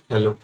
Hello.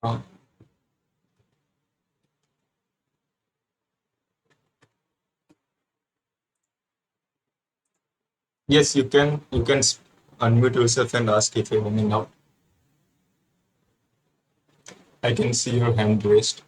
Uh, yes, you can unmute yourself and ask if you're in out. I can see your hand raised.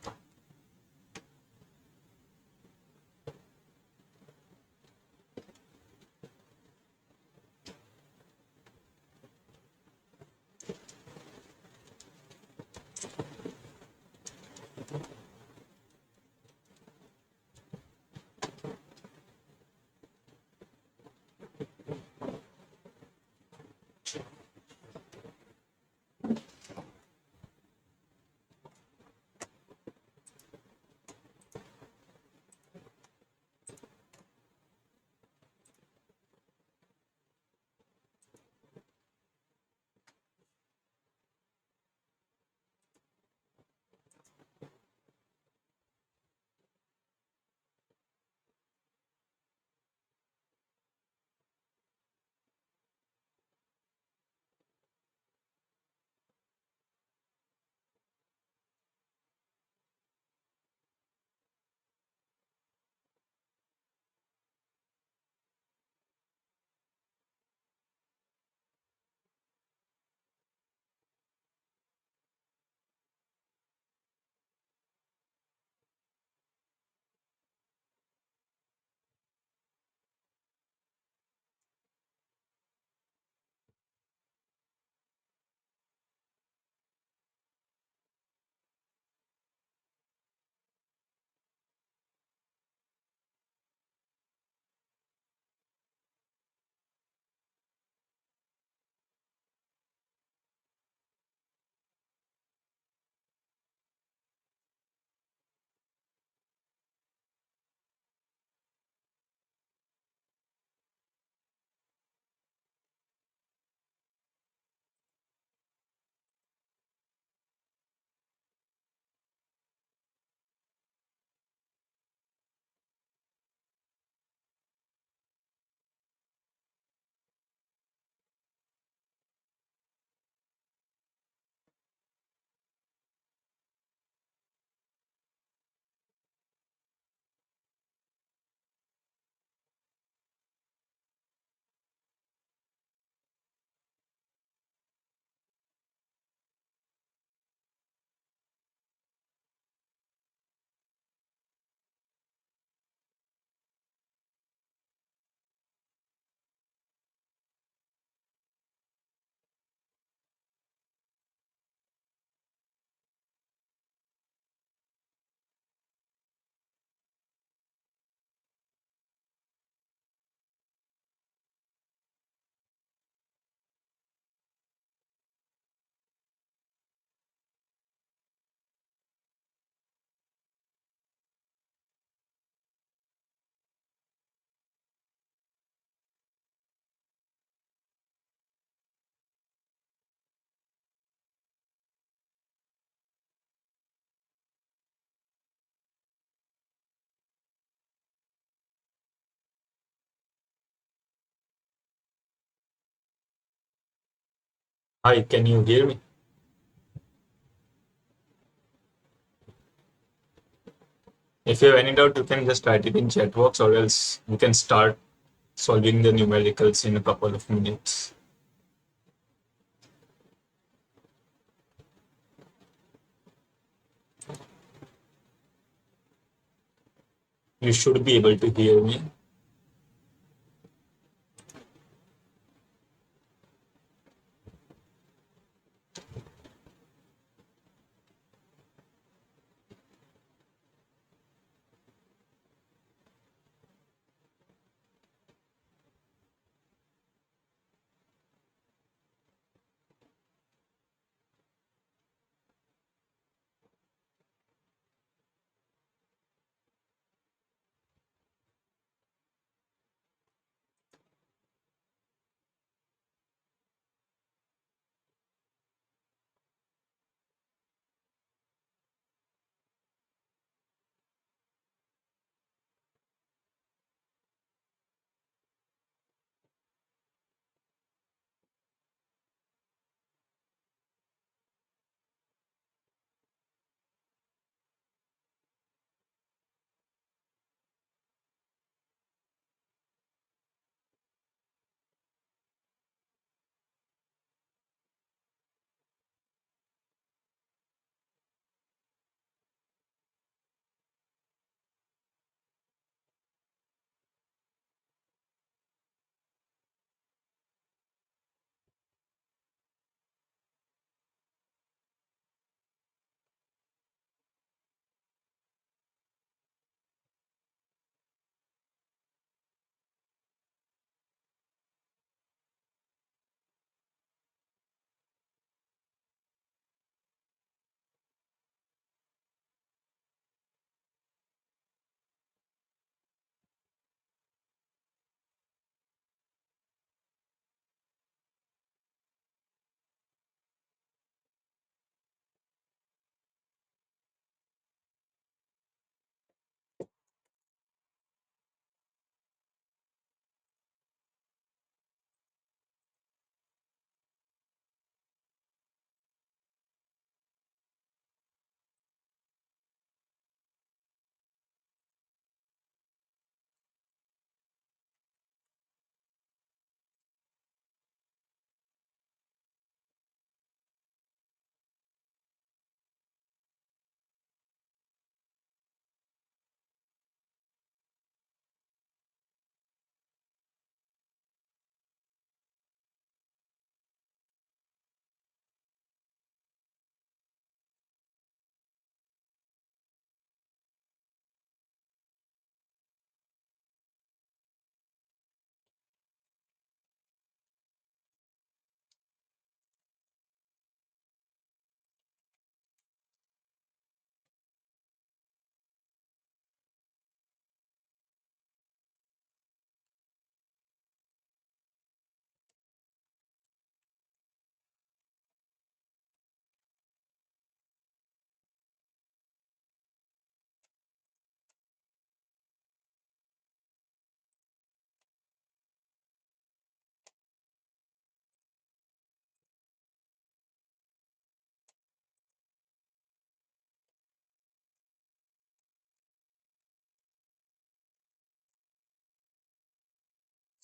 Hi, can you hear me? If you have any doubt, you can just write it in chat box, or else we can start solving the numericals in a couple of minutes. You should be able to hear me.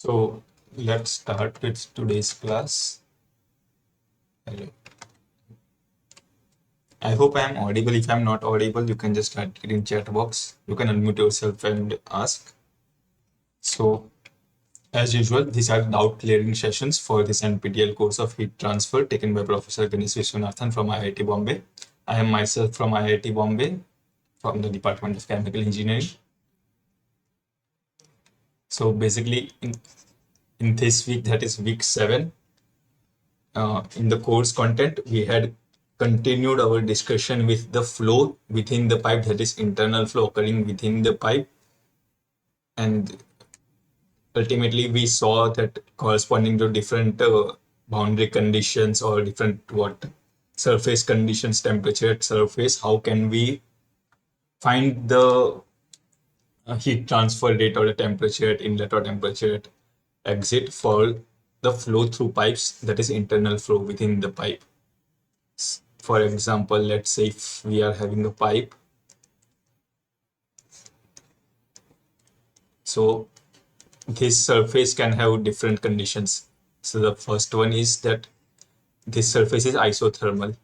So let's start with today's class. Hello. I hope I am audible. If I'm not audible, you can just write it in chat box. You can unmute yourself and ask. So as usual, these are doubt clearing sessions for this NPTEL course of heat transfer taken by Professor Ganesh Viswanathan from IIT Bombay. I am myself from IIT Bombay from the Department of Chemical Engineering. So basically, in this week, that is week 7, in the course content, we had continued our discussion with the flow within the pipe, that is internal flow occurring within the pipe. And ultimately, we saw that corresponding to different boundary conditions or different what surface conditions, temperature at surface, how can we find the heat transfer rate or the temperature at inlet or temperature at exit for the flow through pipes, that is internal flow within the pipe. For example, let's say if we are having a pipe, so this surface can have different conditions. So the first one is that this surface is isothermal,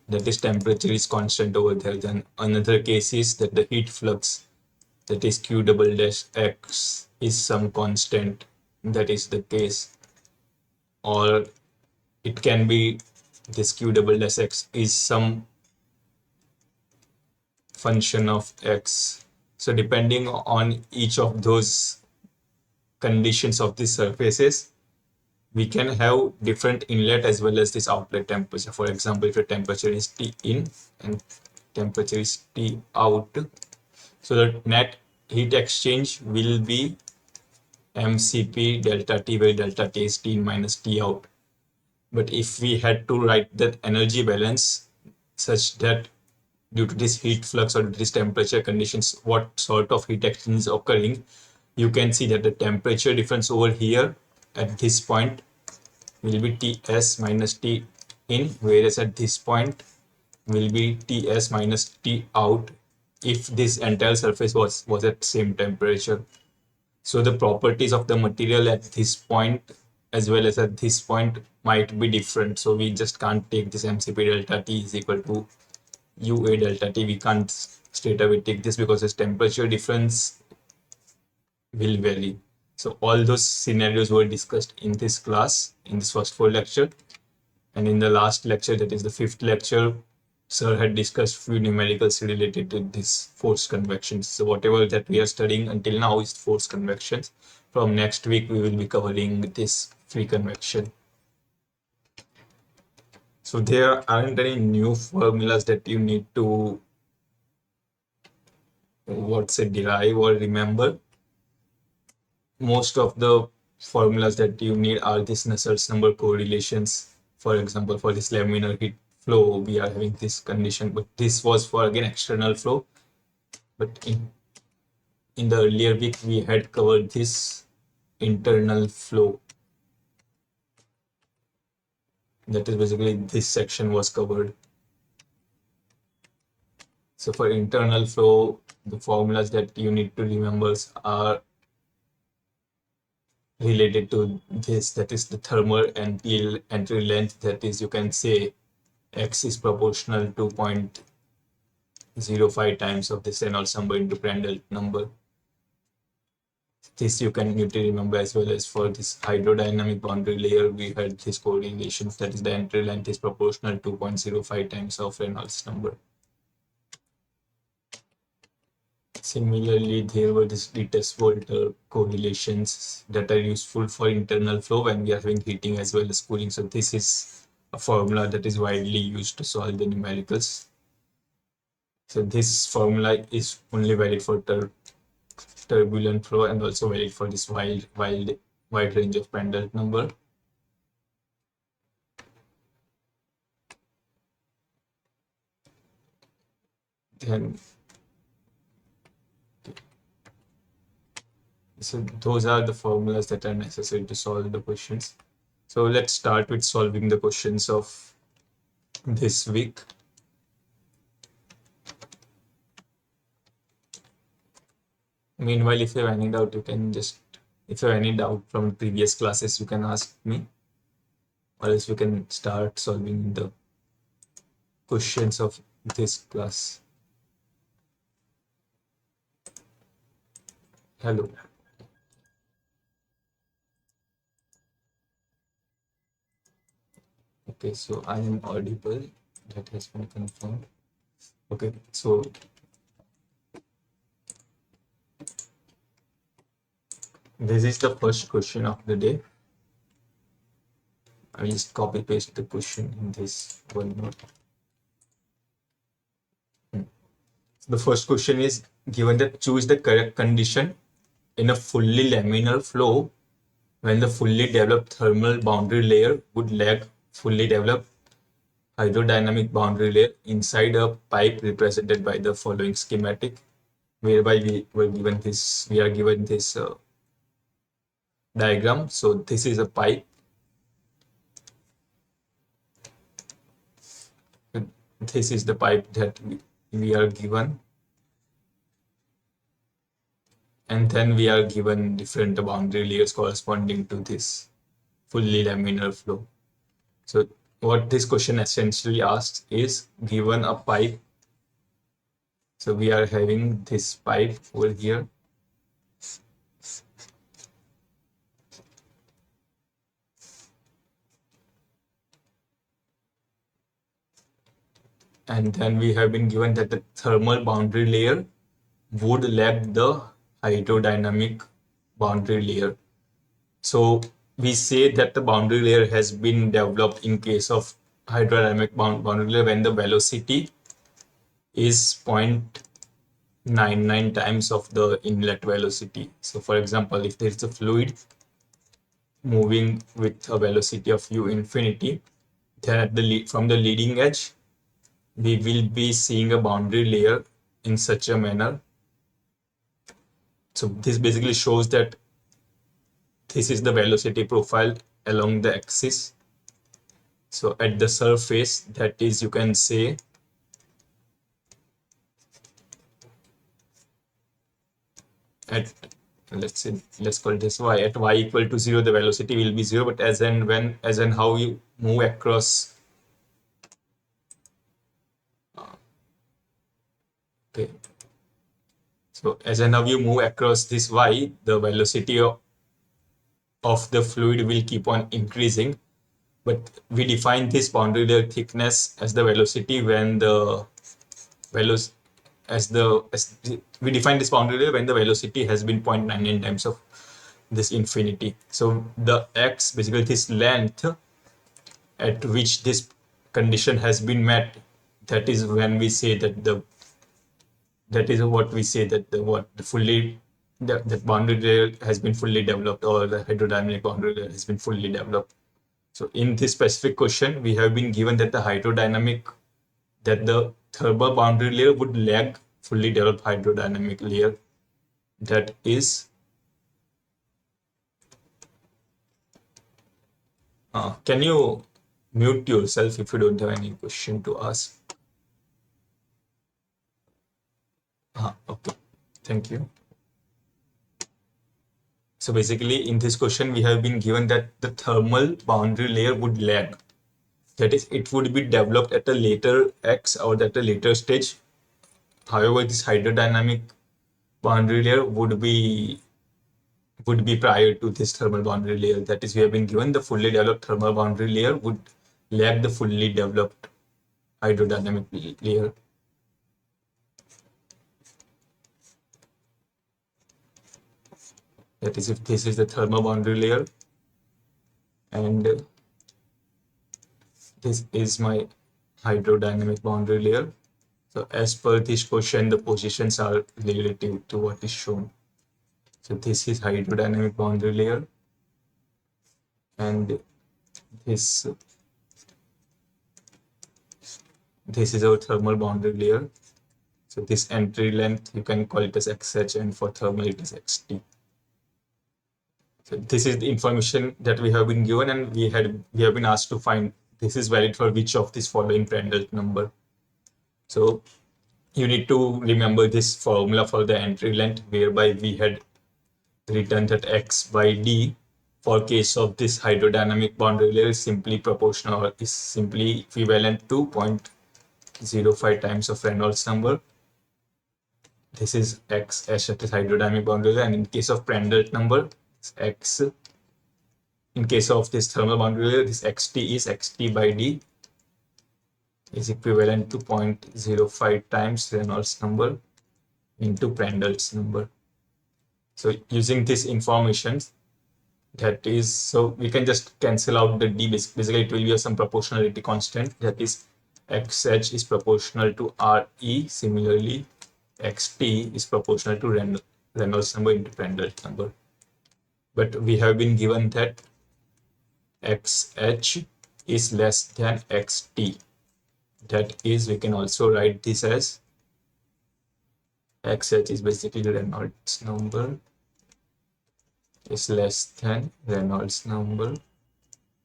that is temperature is constant over there. Then another case is that the heat flux, that is q double dash x, is some constant, that is the case. Or it can be this q double dash x is some function of x. So depending on each of those conditions of these surfaces, we can have different inlet as well as this outlet temperature. For example, if the temperature is T in and temperature is T out, so the net heat exchange will be mCp delta T, where delta T is T in minus T out. But if we had to write that energy balance such that due to this heat flux or this temperature conditions, what sort of heat exchange is occurring, you can see that the temperature difference over here at this point will be Ts minus T in, whereas at this point will be Ts minus T out if this entire surface was at same temperature. So the properties of the material at this point as well as at this point might be different. So we just can't take this mCp delta T is equal to UA delta T. We can't straight away take this because this temperature difference will vary. So all those scenarios were discussed in this class, in this first 4 lecture. And in the last lecture, that is the 5th lecture, sir had discussed few numericals related to this forced convection. So whatever that we are studying until now is forced convections. From next week, we will be covering this free convection. So there aren't any new formulas that you need to derive or remember. Most of the formulas that you need are this Nusselt's number correlations. For example, for this laminar heat flow, we are having this condition, but this was for again external flow. But in the earlier week, we had covered this internal flow. That is basically this section was covered. So for internal flow, the formulas that you need to remember are related to this, that is the thermal entry length, that is you can say x is proportional to 0.05 times of this Reynolds number into Prandtl number. This you can need to remember, as well as for this hydrodynamic boundary layer, we had this correlation, that is the entry length is proportional to 0.05 times of Reynolds number. Similarly, there were these Dittus-Volter correlations that are useful for internal flow when we are having heating as well as cooling. So this is a formula that is widely used to solve the numericals. So this formula is only valid for turbulent flow and also valid for this wide range of Prandtl number. Then so those are the formulas that are necessary to solve the questions. So let's start with solving the questions of this week. Meanwhile, if you have any doubt, if you have any doubt from previous classes, you can ask me, or else we can start solving the questions of this class. Hello. Okay, so I am audible. That has been confirmed. Okay, so this is the first question of the day. I will just copy paste the question in this OneNote. The first question is given that choose the correct condition in a fully laminar flow when the fully developed thermal boundary layer would lag fully developed hydrodynamic boundary layer inside a pipe represented by the following schematic, whereby we are given this diagram. So this is a pipe. This is the pipe that we are given, and then we are given different boundary layers corresponding to this fully laminar flow. So what this question essentially asks is, given a pipe, so we are having this pipe over here, and then we have been given that the thermal boundary layer would lag the hydrodynamic boundary layer. So we say that the boundary layer has been developed in case of hydrodynamic boundary layer when the velocity is 0.99 times of the inlet velocity. So for example, if there is a fluid moving with a velocity of u infinity, then at from the leading edge, we will be seeing a boundary layer in such a manner. So this basically shows that this is the velocity profile along the axis. So at the surface, that is, you can say at, let's call this y, at y equal to 0, the velocity will be 0, but as and how you move across, okay, so as and how you move across this y, the velocity of the fluid will keep on increasing. But we define this boundary layer thickness as the velocity when the we define this boundary layer when the velocity has been 0.99 times of this infinity. So the x, basically this length at which this condition has been met, that is when we say that that boundary layer has been fully developed, or the hydrodynamic boundary layer has been fully developed. So in this specific question, we have been given that the thermal boundary layer would lag fully developed hydrodynamic layer. That is, can you mute yourself if you don't have any question to ask? Okay, thank you. So basically in this question, we have been given that the thermal boundary layer would lag. That is, it would be developed at a later x or at a later stage. However, this hydrodynamic boundary layer would be prior to this thermal boundary layer. That is, we have been given the fully developed thermal boundary layer would lag the fully developed hydrodynamic layer. That is, if this is the thermal boundary layer and this is my hydrodynamic boundary layer. So as per this question, the positions are relative to what is shown. So this is hydrodynamic boundary layer, and this is our thermal boundary layer. So this entry length, you can call it as xh, and for thermal it is xt. So this is the information that we have been given, and we have been asked to find this is valid for which of these following Prandtl number. So you need to remember this formula for the entry length, whereby we had written that x by d for case of this hydrodynamic boundary layer is simply proportional, or is simply equivalent to 0.05 times of Reynolds number. This is x as at the hydrodynamic boundary layer, and in case of Prandtl number, it's x. In case of this thermal boundary layer, this xt is xt by d is equivalent to 0.05 times Reynolds number into Prandtl's number. So using this information, that is, so we can just cancel out the d. Basically, it will be some proportionality constant. That is, xh is proportional to Re. Similarly, xt is proportional to Reynolds number into Prandtl number. But we have been given that xh is less than xt. That is, we can also write this as xh is basically Reynolds number is less than Reynolds number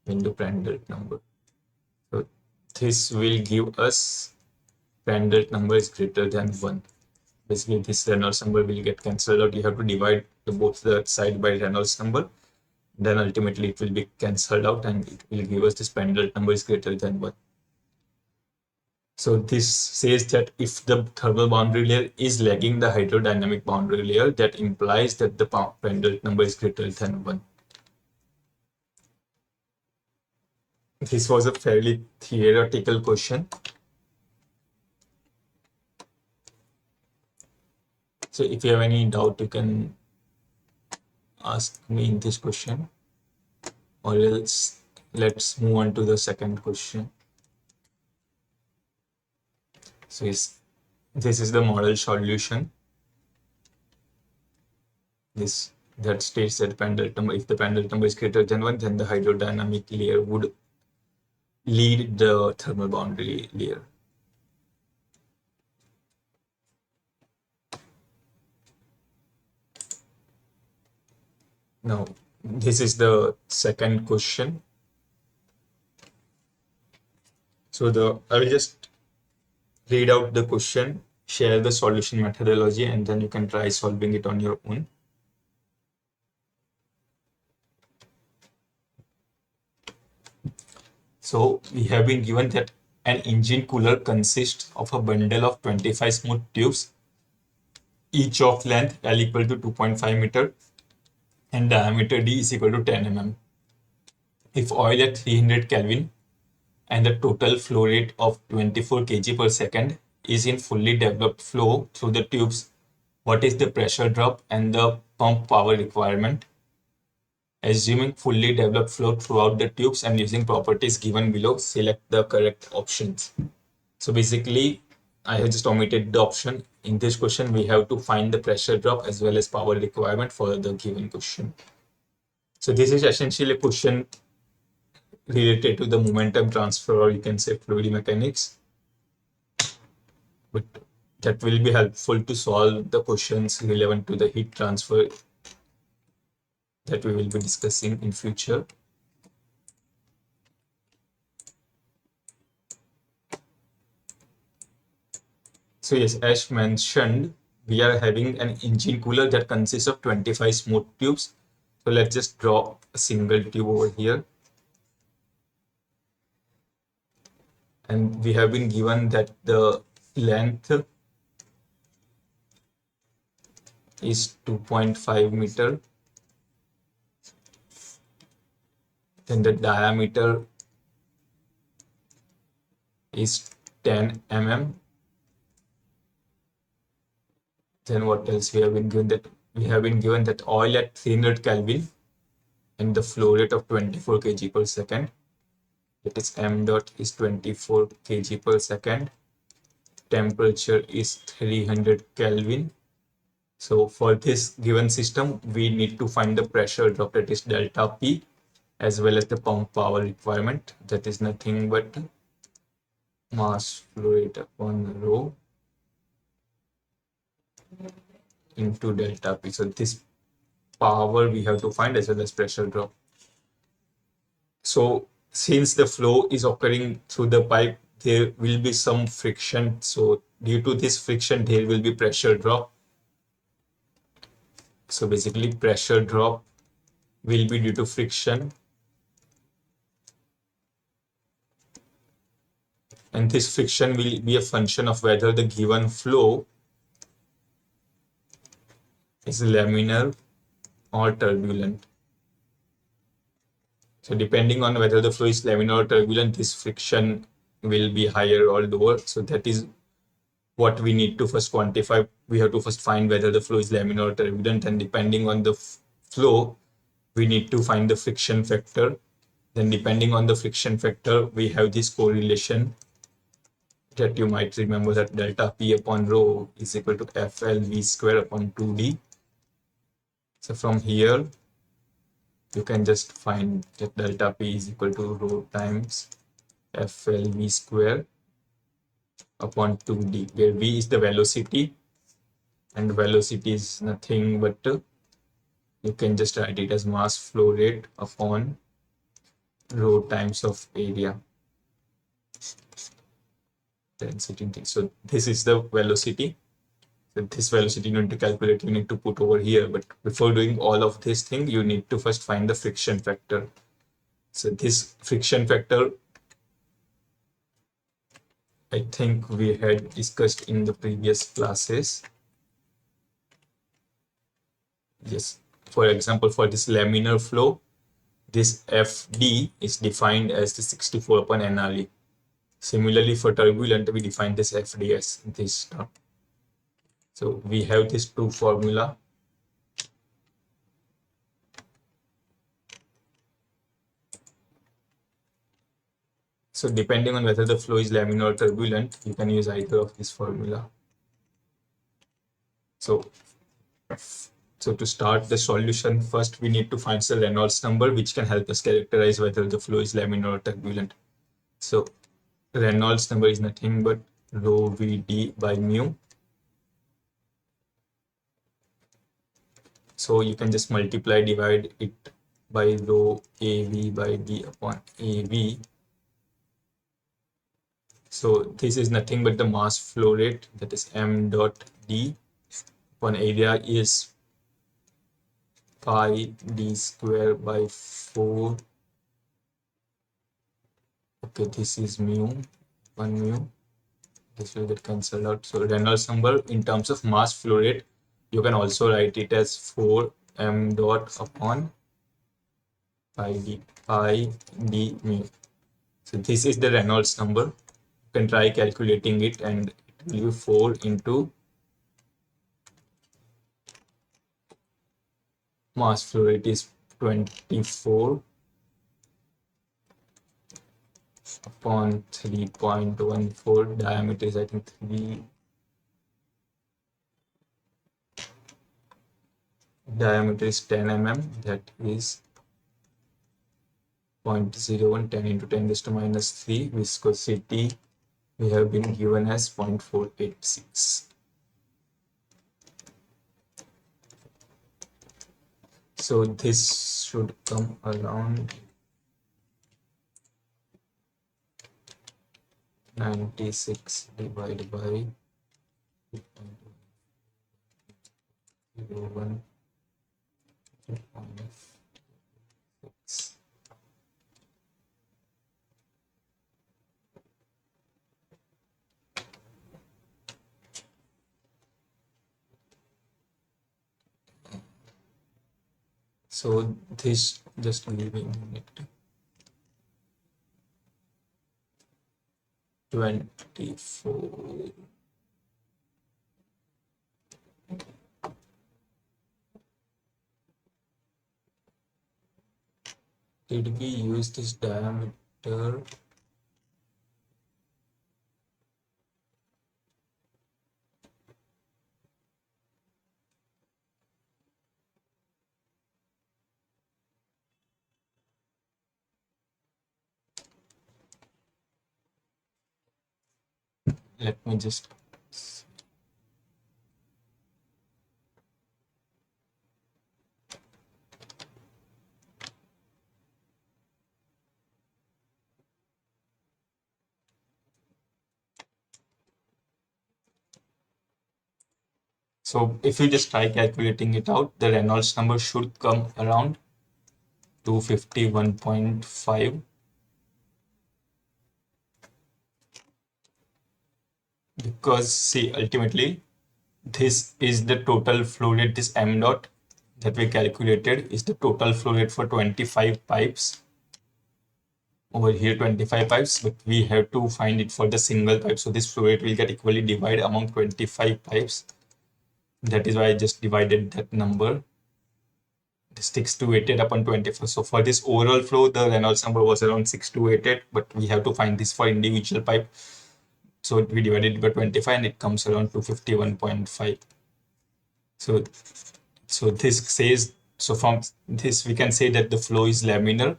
into Prandtl number. So this will give us Prandtl number is greater than 1. Basically, this Reynolds number will get cancelled out. You have to divide both the side by Reynolds number. Then ultimately it will be cancelled out and it will give us this Prandtl number is greater than 1. So this says that if the thermal boundary layer is lagging the hydrodynamic boundary layer, that implies that the Prandtl number is greater than 1. This was a fairly theoretical question. So if you have any doubt, you can ask me in this question, or else let's move on to the second question. So this is the model solution. That states that Prandtl number, if the Prandtl number is greater than 1, then the hydrodynamic layer would lead the thermal boundary layer. Now, this is the second question. So I will just read out the question, share the solution methodology, and then you can try solving it on your own. So we have been given that an engine cooler consists of a bundle of 25 smooth tubes, each of length L equal to 2.5 meter and diameter D is equal to 10 mm. If oil at 300 Kelvin and the total flow rate of 24 kg per second is in fully developed flow through the tubes, what is the pressure drop and the pump power requirement? Assuming fully developed flow throughout the tubes and using properties given below, select the correct options. So basically, I have just omitted the option. In this question, we have to find the pressure drop as well as power requirement for the given question. So this is essentially a question related to the momentum transfer, or you can say fluid mechanics. But that will be helpful to solve the questions relevant to the heat transfer that we will be discussing in future. So yes, as mentioned, we are having an engine cooler that consists of 25 smooth tubes. So let's just draw a single tube over here. And we have been given that the length is 2.5 meter. Then the diameter is 10 mm. Then what else we have been given? That we have been given that oil at 300 Kelvin and the flow rate of 24 kg per second. That is m dot is 24 kg per second. Temperature is 300 Kelvin. So for this given system, we need to find the pressure drop, that is delta P, as well as the pump power requirement, that is nothing but mass flow rate upon rho into delta P. So this power we have to find as well as pressure drop. So since the flow is occurring through the pipe, there will be some friction. So due to this friction, there will be pressure drop. So basically pressure drop will be due to friction. And this friction will be a function of whether the given flow is laminar or turbulent. So depending on whether the flow is laminar or turbulent, this friction will be higher or lower. So that is what we need to first quantify. We have to first find whether the flow is laminar or turbulent, and depending on the flow, we need to find the friction factor. Then depending on the friction factor, we have this correlation that you might remember, that delta P upon rho is equal to FL V square upon 2D. So from here, you can just find that delta P is equal to rho times FL V square upon 2D, where V is the velocity and velocity is nothing but you can just write it as mass flow rate upon rho times of area density. So this is the velocity. So this velocity you need to calculate, you need to put over here. But before doing all of this thing, you need to first find the friction factor. So this friction factor, I think we had discussed in the previous classes. Yes, for example, for this laminar flow, this FD is defined as the 64 upon NRE. Similarly, for turbulent, we define this FD as this term. So we have these two formula. So depending on whether the flow is laminar or turbulent, you can use either of this formula. So to start the solution, first we need to find the Reynolds number, which can help us characterize whether the flow is laminar or turbulent. So Reynolds number is nothing but rho Vd by mu. So you can just divide it by rho Av by d upon Av. So this is nothing but the mass flow rate, that is m dot d upon area is pi d square by 4. Okay, this is mu, 1 mu. This will get cancelled out. So Reynolds number in terms of mass flow rate, you can also write it as 4 m dot upon pi d mu. So this is the Reynolds number. You can try calculating it, and it will be 4 into mass flow rate is 24 upon 3.14. Diameter is, I think, 3. Diameter is 10 mm, that is 0.01, 10 into 10 raised to minus 3. Viscosity we have been given as 0.486. So this should come around 96 divided by 0.01. So this, just leaving it, 24. Did we use this diameter? Let me just see. So if you just try calculating it out, the Reynolds number should come around 251.5. Because see, ultimately this is the total flow rate. This m dot that we calculated is the total flow rate for 25 pipes. Over here 25 pipes, but we have to find it for the single pipe. So this flow rate will get equally divided among 25 pipes. That is why I just divided that number. It is 6288 upon 24. So for this overall flow, the Reynolds number was around 6288, but we have to find this for individual pipe. So we divided it by 25 and it comes around 251.5. So this says, so from this we can say that the flow is laminar.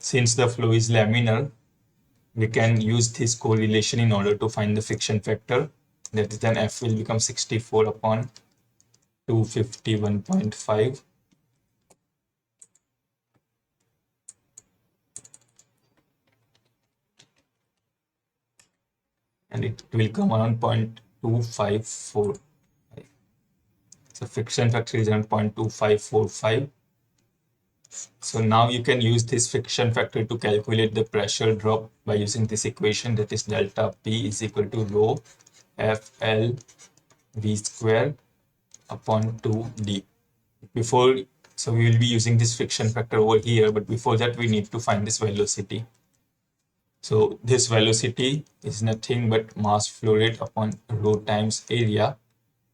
Since the flow is laminar, we can use this correlation in order to find the friction factor. That is, then F will become 64 upon 251.5. And it will come around 0.254. So friction factor is around 0.2545. So now you can use this friction factor to calculate the pressure drop by using this equation, that is delta P is equal to rho FL V square upon 2D. Before, so we will be using this friction factor over here, but before that we need to find this velocity. So this velocity is nothing but mass flow rate upon rho times area.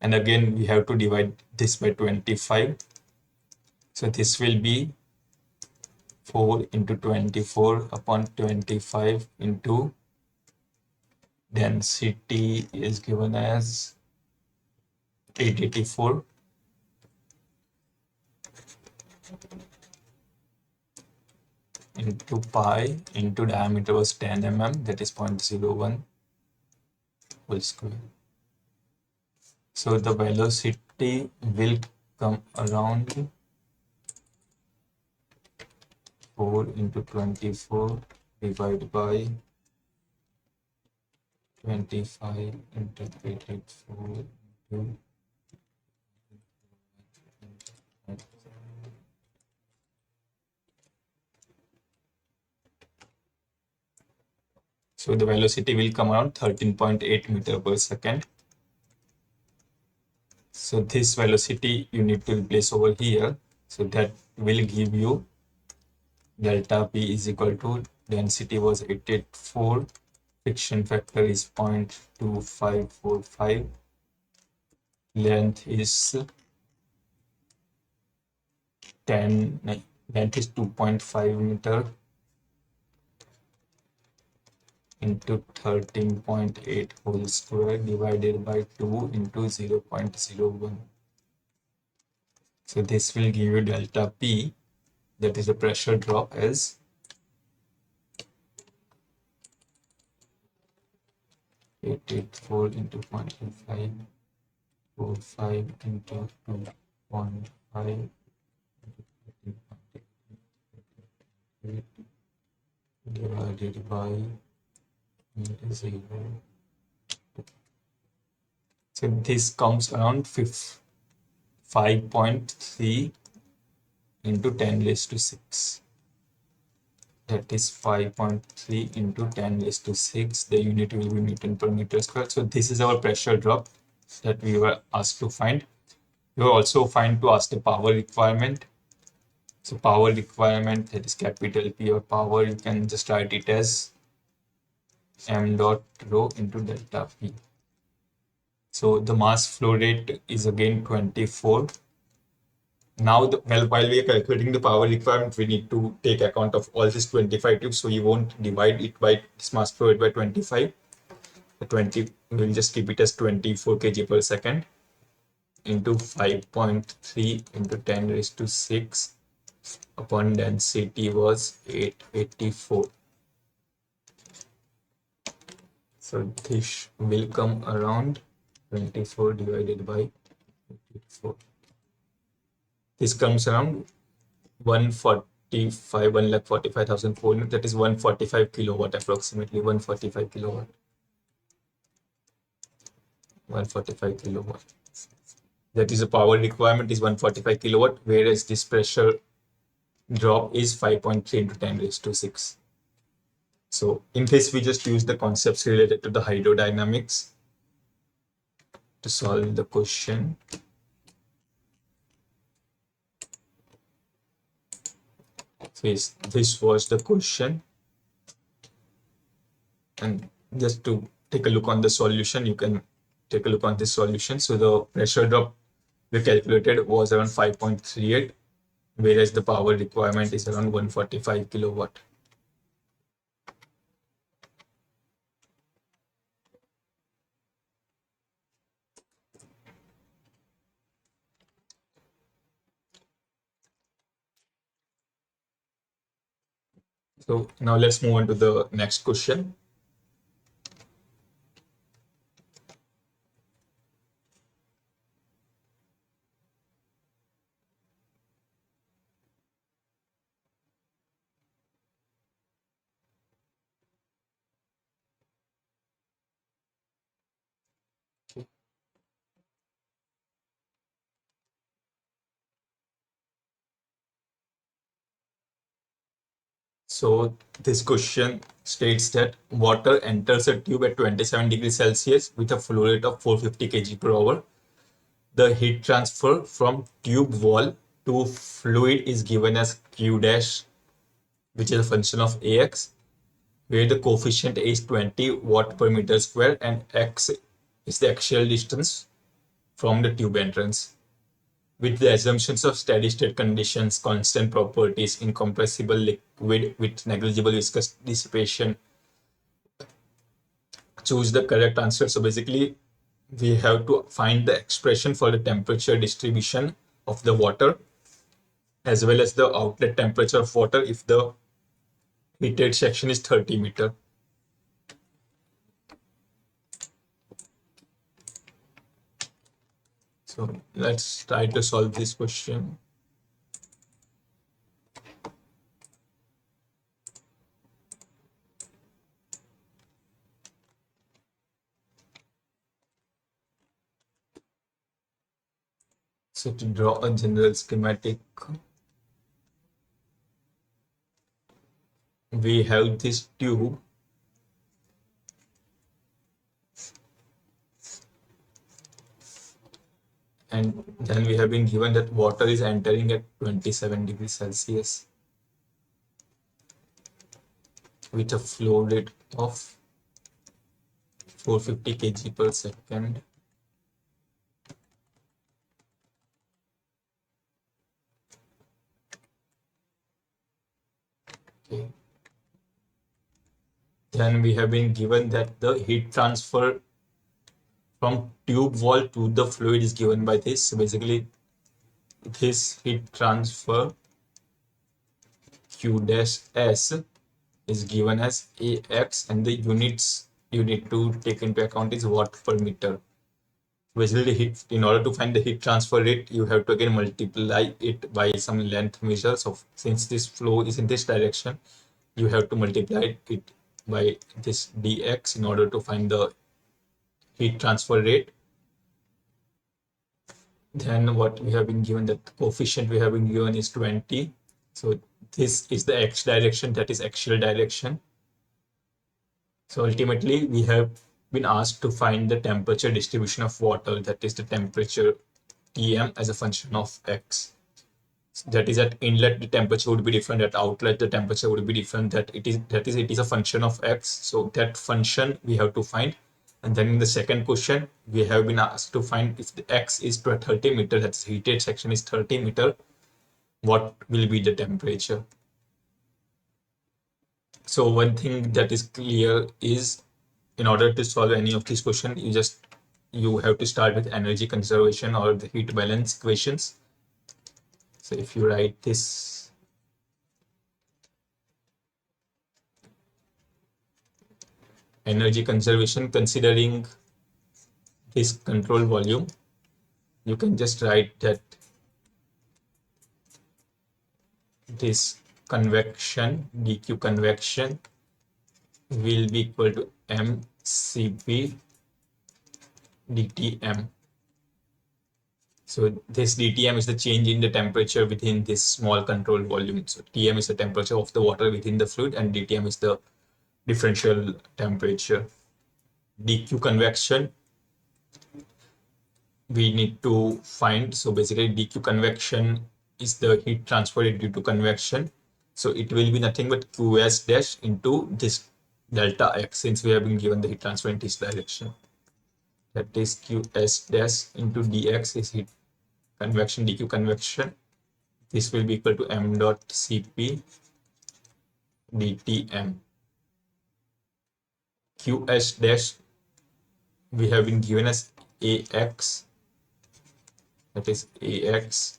And again, we have to divide this by 25. So this will be 4 into 24 upon 25 into density is given as 884 into pi into diameter was 10 mm, that is 0.01 whole square. So the velocity will come around 4 into 24 divided by 25 into 884 into so the velocity will come around 13.8 meter per second. So this velocity you need to replace over here. So that will give you delta P is equal to density was 884, friction factor is 0.2545, length is 2.5 meter into 13.8 whole square divided by 2 into 0.01. So this will give you delta P, that is the pressure drop, as 884 into 0.2545 into 2.5 divided by 0. So this comes around 5.3 into 10 raised to 6. That is 5.3 into 10 raised to 6. The unit will be Newton per meter square. So this is our pressure drop that we were asked to find. We were also find to ask the power requirement. So power requirement, that is capital P or power, you can just write it as m dot rho into delta P. So the mass flow rate is again 24. Now, while we are calculating the power requirement, we need to take account of all these 25 tubes. So you won't divide it by this mass flow rate by 25. The 20, we'll just keep it as 24 kg per second into 5.3 into 10 raised to 6 upon density was 884. So this will come around 24 divided by 84. This comes around 1,45,400. That is 145 kilowatt, approximately 145 kilowatt. 145 kilowatt. That is the power requirement is 145 kilowatt, whereas this pressure drop is 5.3 into 10 raised to 6. So in this, we just use the concepts related to the hydrodynamics to solve the question. So yes, this was the question. And just to take a look on the solution, you can take a look on this solution. So the pressure drop we calculated was around 5.38, whereas the power requirement is around 145 kilowatt. So now let's move on to the next question. So this question states that water enters a tube at 27 degrees Celsius with a flow rate of 450 kg per hour. The heat transfer from tube wall to fluid is given as Q dash, which is a function of AX, where the coefficient is 20 watt per meter square and X is the axial distance from the tube entrance. With the assumptions of steady state conditions, constant properties, incompressible liquid with negligible viscous dissipation, choose the correct answer. So basically, we have to find the expression for the temperature distribution of the water as well as the outlet temperature of water if the heated section is 30 meter. So let's try to solve this question. So to draw a general schematic, we have this tube and then we have been given that water is entering at 27 degrees Celsius with a flow rate of 450 kg per second. Okay. Then we have been given that the heat transfer from tube wall to the fluid is given by this. So basically, this heat transfer Q dash S is given as AX, and the units you need to take into account is watt per meter. Basically, heat, in order to find the heat transfer rate, you have to again multiply it by some length measure. So since this flow is in this direction, you have to multiply it by this dx in order to find the heat transfer rate. Then what we have been given, that coefficient we have been given is 20. So this is the x direction, that is axial direction. So ultimately we have been asked to find the temperature distribution of water, that is the temperature Tm as a function of x. That is, at inlet the temperature would be different, at outlet the temperature would be different, it is a function of x. So that function we have to find. And then in the second question, we have been asked to find if the x is to 30 meter, that's heated section is 30 meter, what will be the temperature. So one thing that is clear is, in order to solve any of these questions, you have to start with energy conservation or the heat balance equations. So if you write this, energy conservation considering this control volume, you can just write that this convection, dq convection, will be equal to mCp dTm. So this dTm is the change in the temperature within this small control volume. So Tm is the temperature of the water within the fluid and dTm is the differential temperature. dq convection we need to find. So basically dq convection is the heat transferred due to convection. So it will be nothing but Qs dash into this delta x, since we have been given the heat transfer in this direction. That is Qs dash into dx is heat convection, dq convection. This will be equal to m dot Cp dTm. Qs dash we have been given as Ax, that is Ax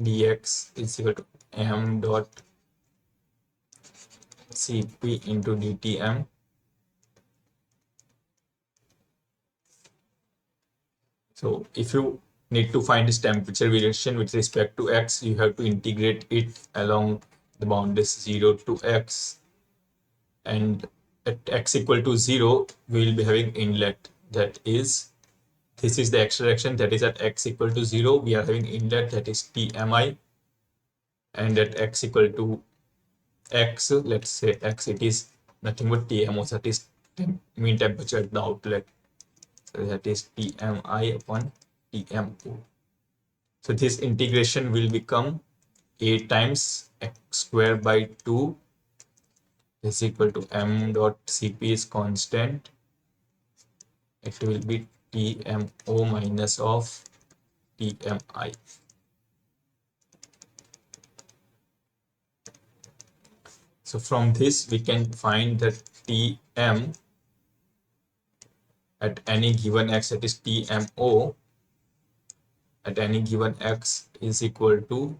dx is equal to m dot Cp into dTm. So if you need to find this temperature variation with respect to x, you have to integrate it along the boundaries 0 to x, and at x equal to 0 we will be having inlet, that is, this is the x direction, that is at x equal to 0 we are having inlet, that is Tmi, and at x equal to x, let's say x, it is nothing but TMO, that is mean temperature at the outlet. So that is TMI upon TMO. So this integration will become a times x square by 2 is equal to m dot Cp is constant. It will be TMO minus of TMI. So from this we can find that Tm at any given x, that is TMO at any given x, is equal to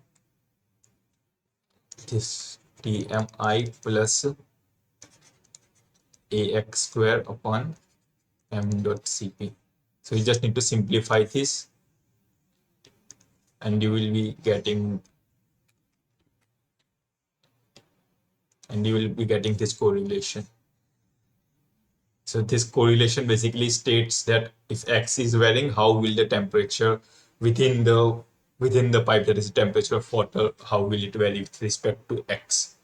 this TMI plus ax square upon m dot Cp. So you just need to simplify this and you will be getting this correlation. So this correlation basically states that if x is varying, how will the temperature within the pipe, that is the temperature of water, how will it vary with respect to x.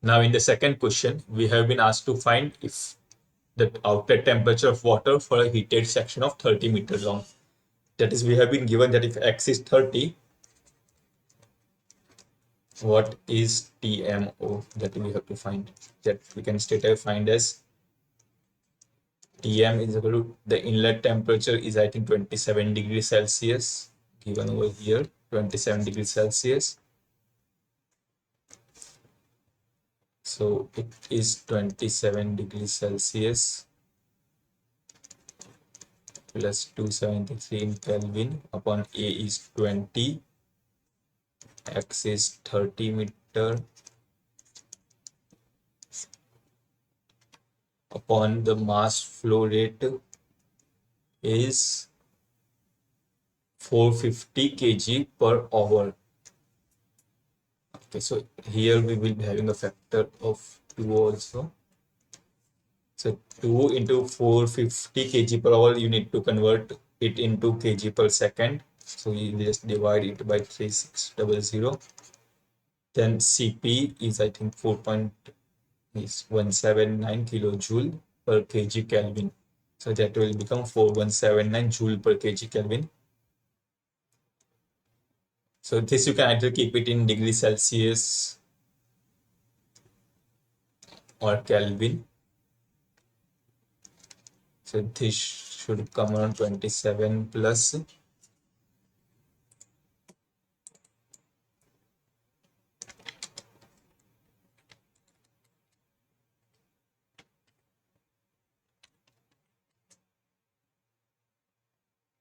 Now in the second question, we have been asked to find if the outlet temperature of water for a heated section of 30 meters long. That is, we have been given that if x is 30, what is TMO, that we have to find. That we can find as Tm is equal to the inlet temperature is, I think, 27 degrees Celsius, given over here, 27 degrees Celsius. So it is 27 degrees Celsius plus 273 in Kelvin upon A is 20, X is 30 meter upon the mass flow rate is 450 kg per hour. Okay, so here we will be having a factor of 2 also. So 2 into 450 kg per hour, you need to convert it into kg per second. So you just divide it by 3600. Then Cp is, I think, 4.179 kilojoule per kg Kelvin. So that will become 4179 joule per kg Kelvin. So this you can either keep it in degrees Celsius or Kelvin. So this should come around 27 plus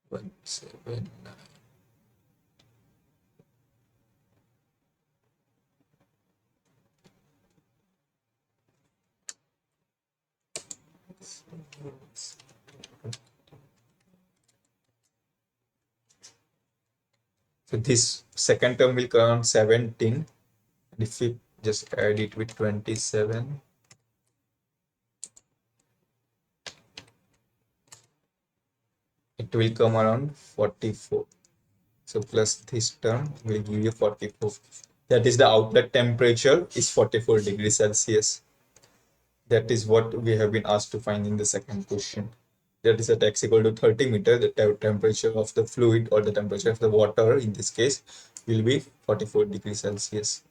179. So this second term will come around 17. And if we just add it with 27, it will come around 44. So plus this term will give you 44. That is, the outlet temperature is 44 degrees Celsius. That is what we have been asked to find in the second question. That is at x equal to 30 meter, the temperature of the fluid, or the temperature of the water in this case, will be 44 degrees Celsius.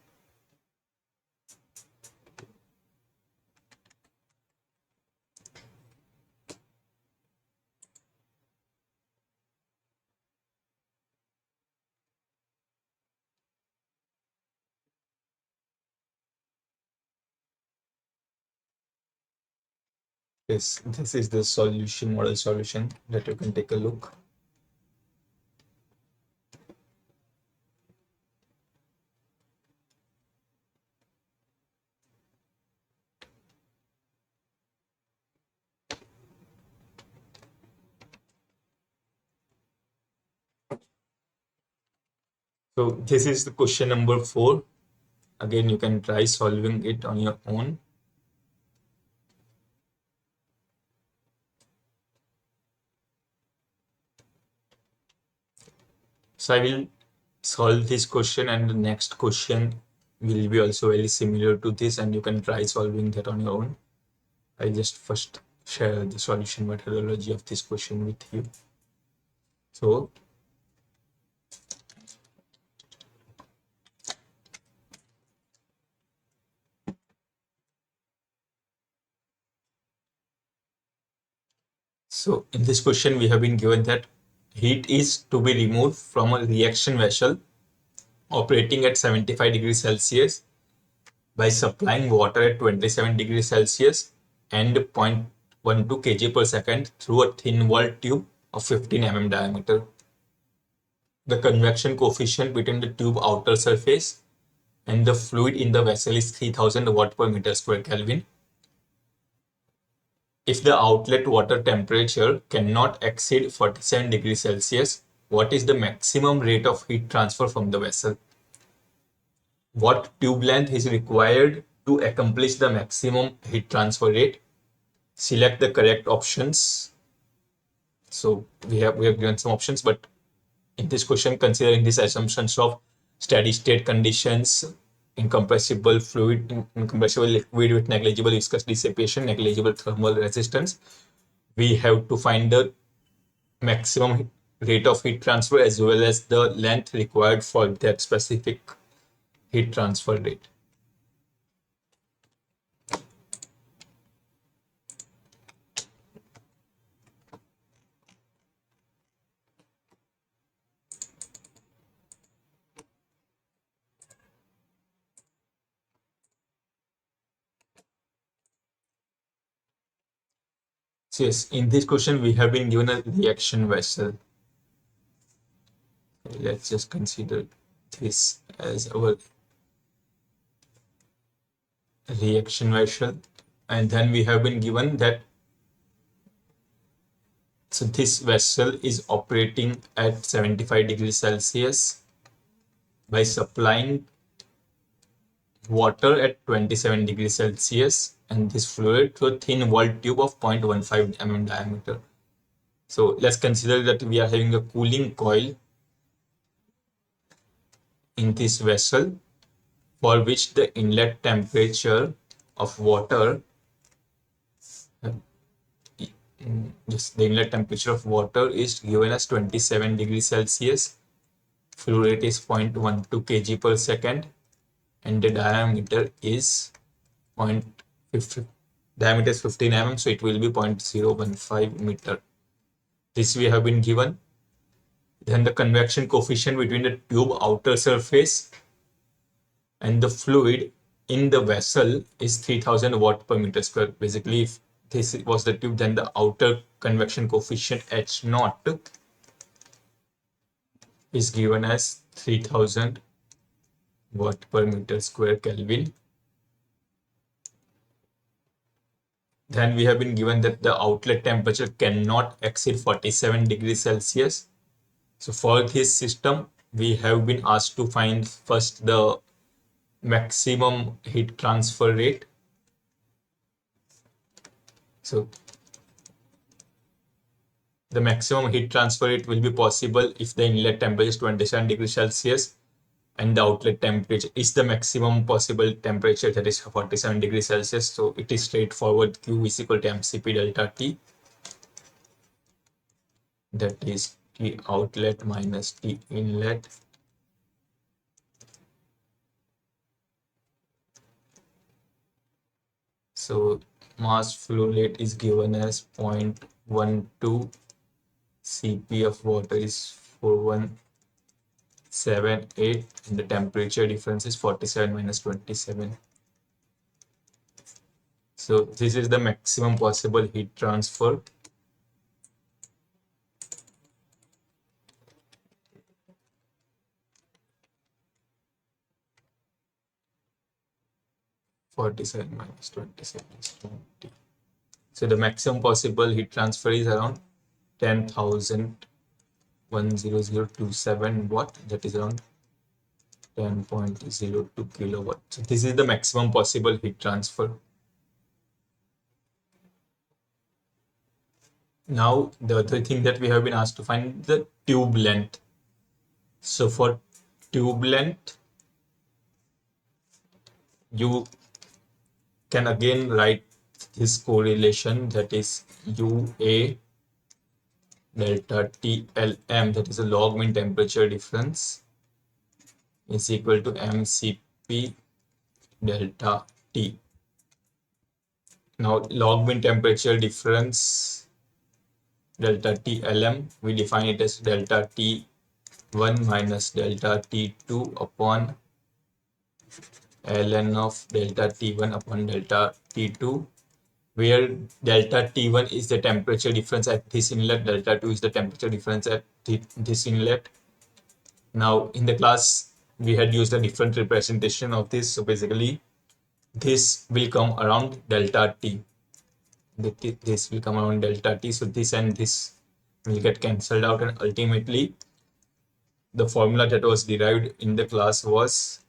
Yes, this is the solution, model solution, that you can take a look. So this is the question number 4. Again, you can try solving it on your own. So I will solve this question and the next question will be also very similar to this, and you can try solving that on your own. I just first share the solution methodology of this question with you. So in this question, we have been given that heat is to be removed from a reaction vessel operating at 75 degrees Celsius by supplying water at 27 degrees Celsius and 0.12 kg per second through a thin walled tube of 15 mm diameter. The convection coefficient between the tube outer surface and the fluid in the vessel is 3000 watt per meter square Kelvin. If the outlet water temperature cannot exceed 47 degrees Celsius, what is the maximum rate of heat transfer from the vessel? What tube length is required to accomplish the maximum heat transfer rate? Select the correct options. So we have given some options, but in this question, considering these assumptions of steady state conditions, incompressible fluid, incompressible liquid with negligible viscous dissipation, negligible thermal resistance, we have to find the maximum rate of heat transfer as well as the length required for that specific heat transfer rate. So yes, in this question, we have been given a reaction vessel. Let's just consider this as our reaction vessel. And then we have been given that, so this vessel is operating at 75 degrees Celsius by supplying water at 27 degrees Celsius and this fluid through a thin walled tube of 0.15 mm diameter. So let's consider that we are having a cooling coil in this vessel for which the inlet temperature of water, the inlet temperature of water is given as 27 degrees Celsius, flow rate is 0.12 kg per second, and the diameter is 0.15 diameter is 15 mm, so it will be 0.015 meter. This we have been given. Then the convection coefficient between the tube outer surface and the fluid in the vessel is 3000 watt per meter square. Basically, if this was the tube, then the outer convection coefficient H naught is given as 3000 watt per meter square Kelvin. Then we have been given that the outlet temperature cannot exceed 47 degrees Celsius. So for this system, we have been asked to find first the maximum heat transfer rate. So the maximum heat transfer rate will be possible if the inlet temperature is 27 degrees Celsius and the outlet temperature is the maximum possible temperature, that is 47 degrees Celsius. So it is straightforward. Q is equal to mCp delta T, that is T outlet minus T inlet. So mass flow rate is given as 0.12, Cp of water is 4178, and the temperature difference is 47 minus 27. So this is the maximum possible heat transfer. (47 minus 27 is 20). So the maximum possible heat transfer is around 10,10027 watt, that is around 10.02 kilowatt. So this is the maximum possible heat transfer. Now the other thing that we have been asked to find the tube length. So for tube length, you can again write this correlation, that is UA delta TLM, that is a log mean temperature difference, is equal to MCP delta T. Now log mean temperature difference delta TLM, we define it as delta T1 minus delta T2 upon ln of delta T1 upon delta T2, where delta T1 is the temperature difference at this inlet, delta 2 is the temperature difference at this inlet. Now in the class we had used a different representation of this, so basically this will come around delta T. This will come around delta T, so this and this will get cancelled out, and ultimately the formula that was derived in the class was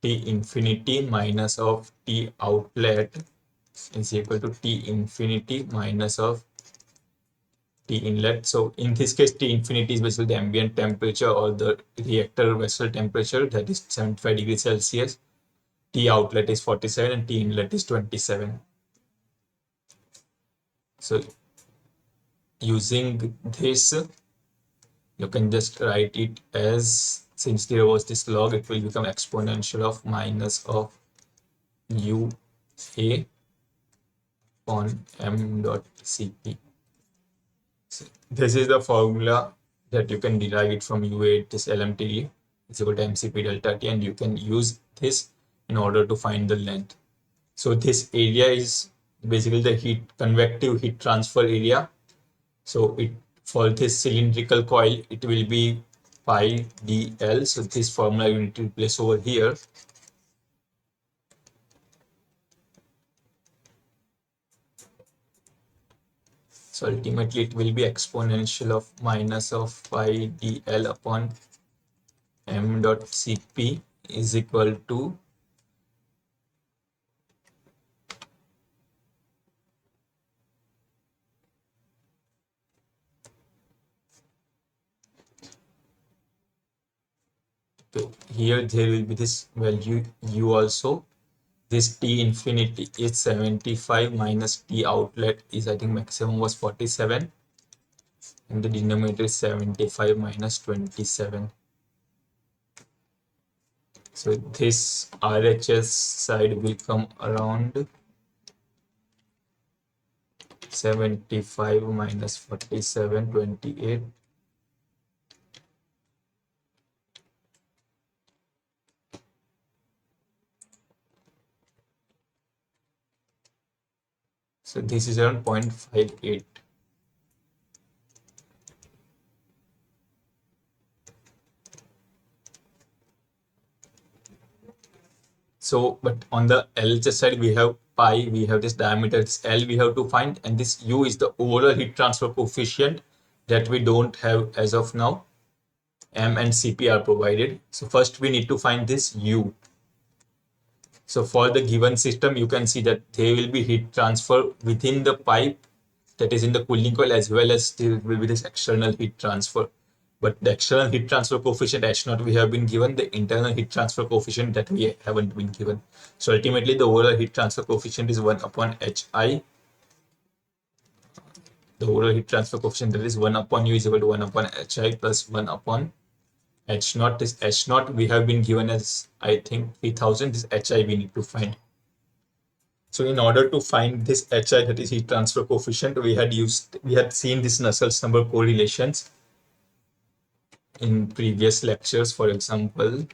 T infinity minus of T outlet is equal to T infinity minus of T inlet. So in this case, T infinity is basically the ambient temperature or the reactor vessel temperature, that is 75 degrees Celsius. T outlet is 47 and T inlet is 27. So using this, you can just write it as, since there was this log, it will become exponential of minus of UA on m dot Cp. So this is the formula that you can derive it from UA, this LMTD is equal to MCP delta T, and you can use this in order to find the length. So this area is basically the convective heat transfer area. So for this cylindrical coil, it will be pi dl. So this formula you need to replace over here. So ultimately it will be exponential of minus of pi dl upon m dot Cp is equal to here there will be this value u also. This T infinity is 75 minus T outlet is, I think maximum was 47, and the denominator is 75 minus 27. So this RHS side will come around 75 minus 47, 28. So this is around 0.58. So, but on the LHS side, we have pi, we have this diameter, this L we have to find, and this U is the overall heat transfer coefficient that we don't have as of now. M and Cp are provided. So first we need to find this U. So for the given system, you can see that there will be heat transfer within the pipe that is in the cooling coil, as well as there will be this external heat transfer. But the external heat transfer coefficient H0 we have been given, the internal heat transfer coefficient that we haven't been given. So ultimately the overall heat transfer coefficient is 1 upon Hi. The overall heat transfer coefficient, that is 1 upon U is equal to 1 upon Hi plus 1 upon H0. This H0 we have been given as, I think, 3000. This Hi we need to find. So in order to find this Hi, that is heat transfer coefficient, we had seen this Nusselt's number correlations in previous lectures. For example,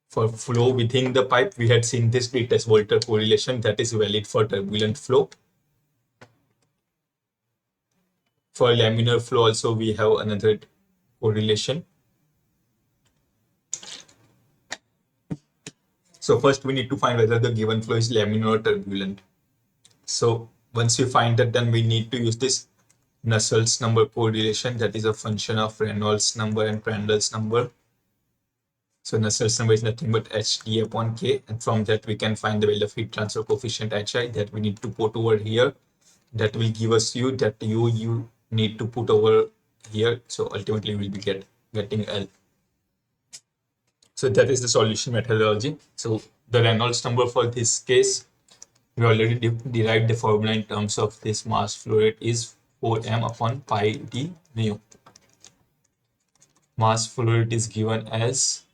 for flow within the pipe, we had seen this Dittus-Volter correlation that is valid for turbulent flow. For laminar flow also we have another correlation. So first we need to find whether the given flow is laminar or turbulent. So once we find that, then we need to use this Nusselt's number correlation, that is a function of Reynolds number and Prandtl's number. So Nusselt's number is nothing but Hd upon K, and from that we can find the value of heat transfer coefficient Hi that we need to put over here. That will give us U, that U need to put over here. So ultimately we'll be getting L. So that is the solution methodology. So the Reynolds number for this case, we already derived the formula in terms of this mass flow rate is 4m upon pi d mu. Mass flow rate is given as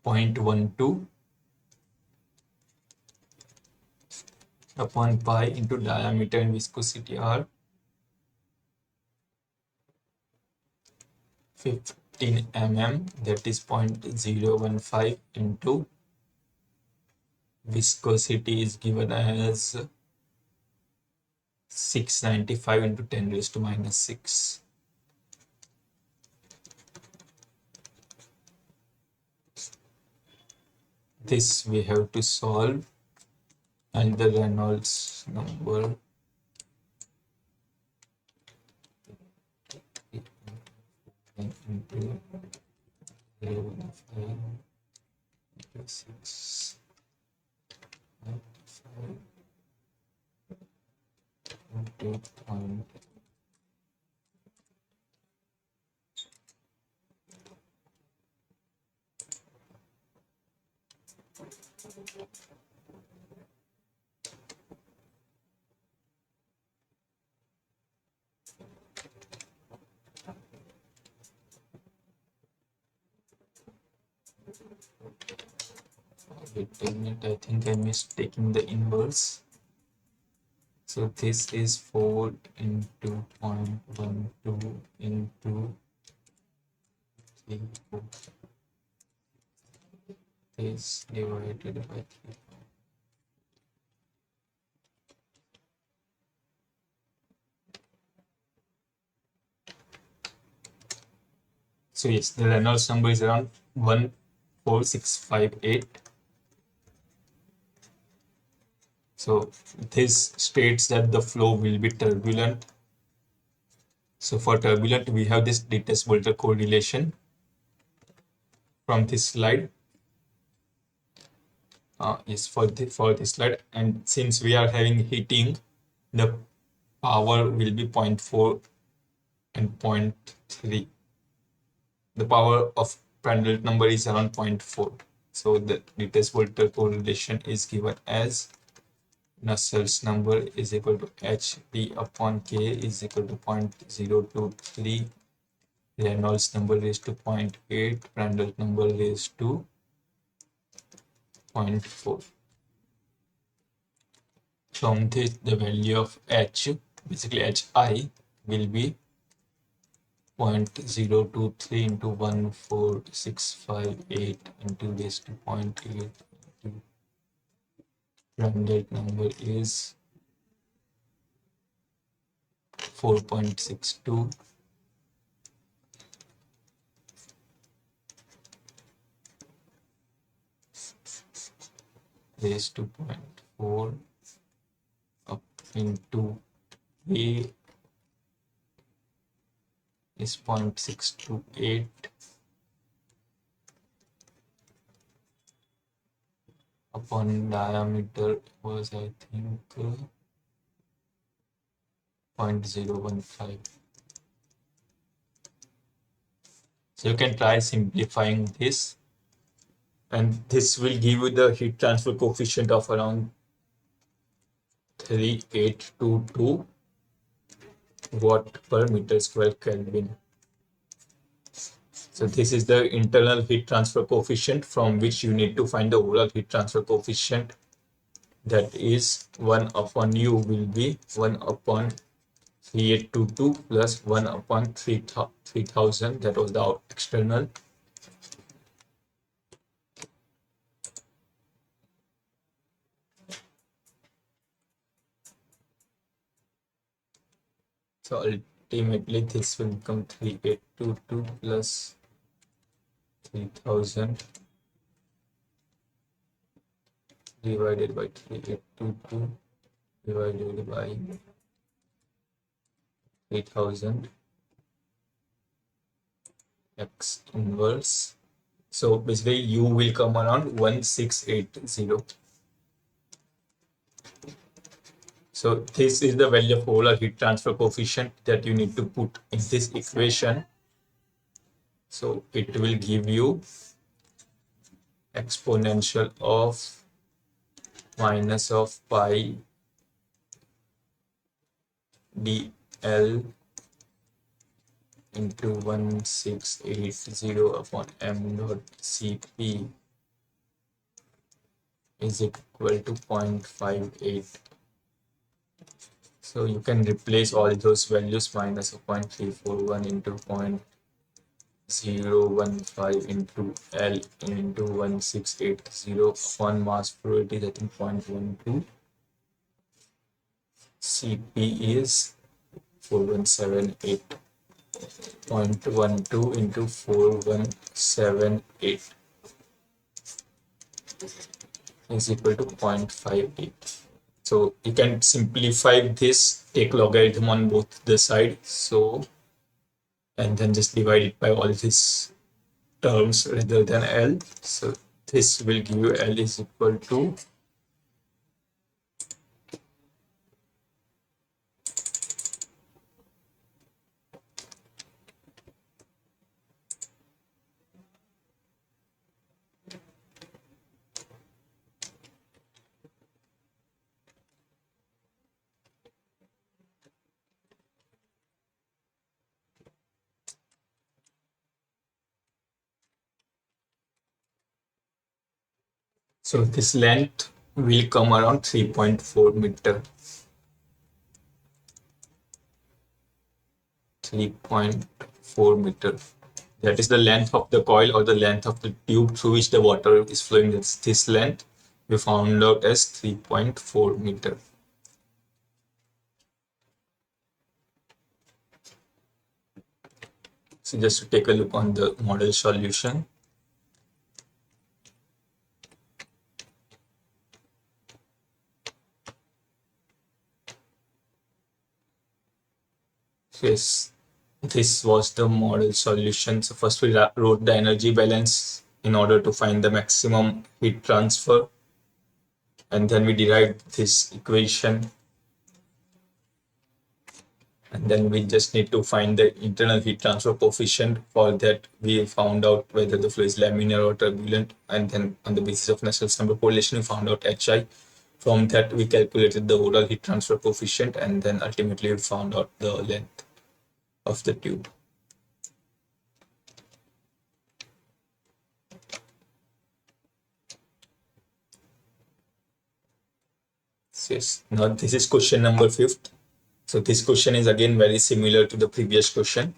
0.12 upon pi into diameter and viscosity are 15 mm, that is 0.015 into viscosity is given as 695 into 10 raised to minus 6. This we have to solve, and the Reynolds number into 0.15 into 6 into 0. Wait a minute, I think I'm mistaking the inverse. So this is 4 into 0.12 into 3 is divided by 3. So yes, the Reynolds number is around 14658. So this states that the flow will be turbulent. So for turbulent, we have this Dittus-Boelter correlation from this slide. Is for this slide, and since we are having heating, the power will be 0.4 and 0.3. The power of Prandtl number is around 0.4. So the Dittus-Boelter correlation is given as Nusselt's number is equal to hd upon k is equal to 0.023. Reynolds number raised to 0.8. Prandtl number raised to 0.4. From this, the value of h, basically hi, will be 0.023 into 14658 into raised to 0.8. Prandtl number is 4.62. Raised to 0.4 up into A is 0.628 upon diameter was I think 0.015. So you can try simplifying this, and this will give you the heat transfer coefficient of around 3822 watt per meter square Kelvin. So this is the internal heat transfer coefficient from which you need to find the overall heat transfer coefficient. That is 1 upon u will be 1 upon 3822 plus 1 upon 3000. That was the external. So ultimately this will become 3822 plus 3000 divided by 3822 divided by 3000 x inverse. So basically u will come around 1680. So this is the value of overall heat transfer coefficient that you need to put in this equation. So it will give you exponential of minus of pi dl into 1680 upon m dot cp is equal to 0.58. So you can replace all those values, minus of 0.341 into 0.015 into L into 1680 upon mass flow rate is I think 0.12. Cp is 4178. 0.12 into 4178 is equal to 0.58. So you can simplify this, take logarithm on both the sides, so and then just divide it by all these terms rather than L. So this will give you L is equal to so this length will come around 3.4 meter. 3.4 meter. That is the length of the coil or the length of the tube through which the water is flowing. That's this length we found out as 3.4 meter. So just to take a look on the model solution. Yes, this was the model solution. So first we wrote the energy balance in order to find the maximum heat transfer, and then we derived this equation, and then we just need to find the internal heat transfer coefficient. For that we found out whether the flow is laminar or turbulent, and then on the basis of Nusselt's number correlation we found out Hi. From that we calculated the overall heat transfer coefficient, and then ultimately we found out the length of the tube. Yes, now this is question number 5. So this question is again very similar to the previous question.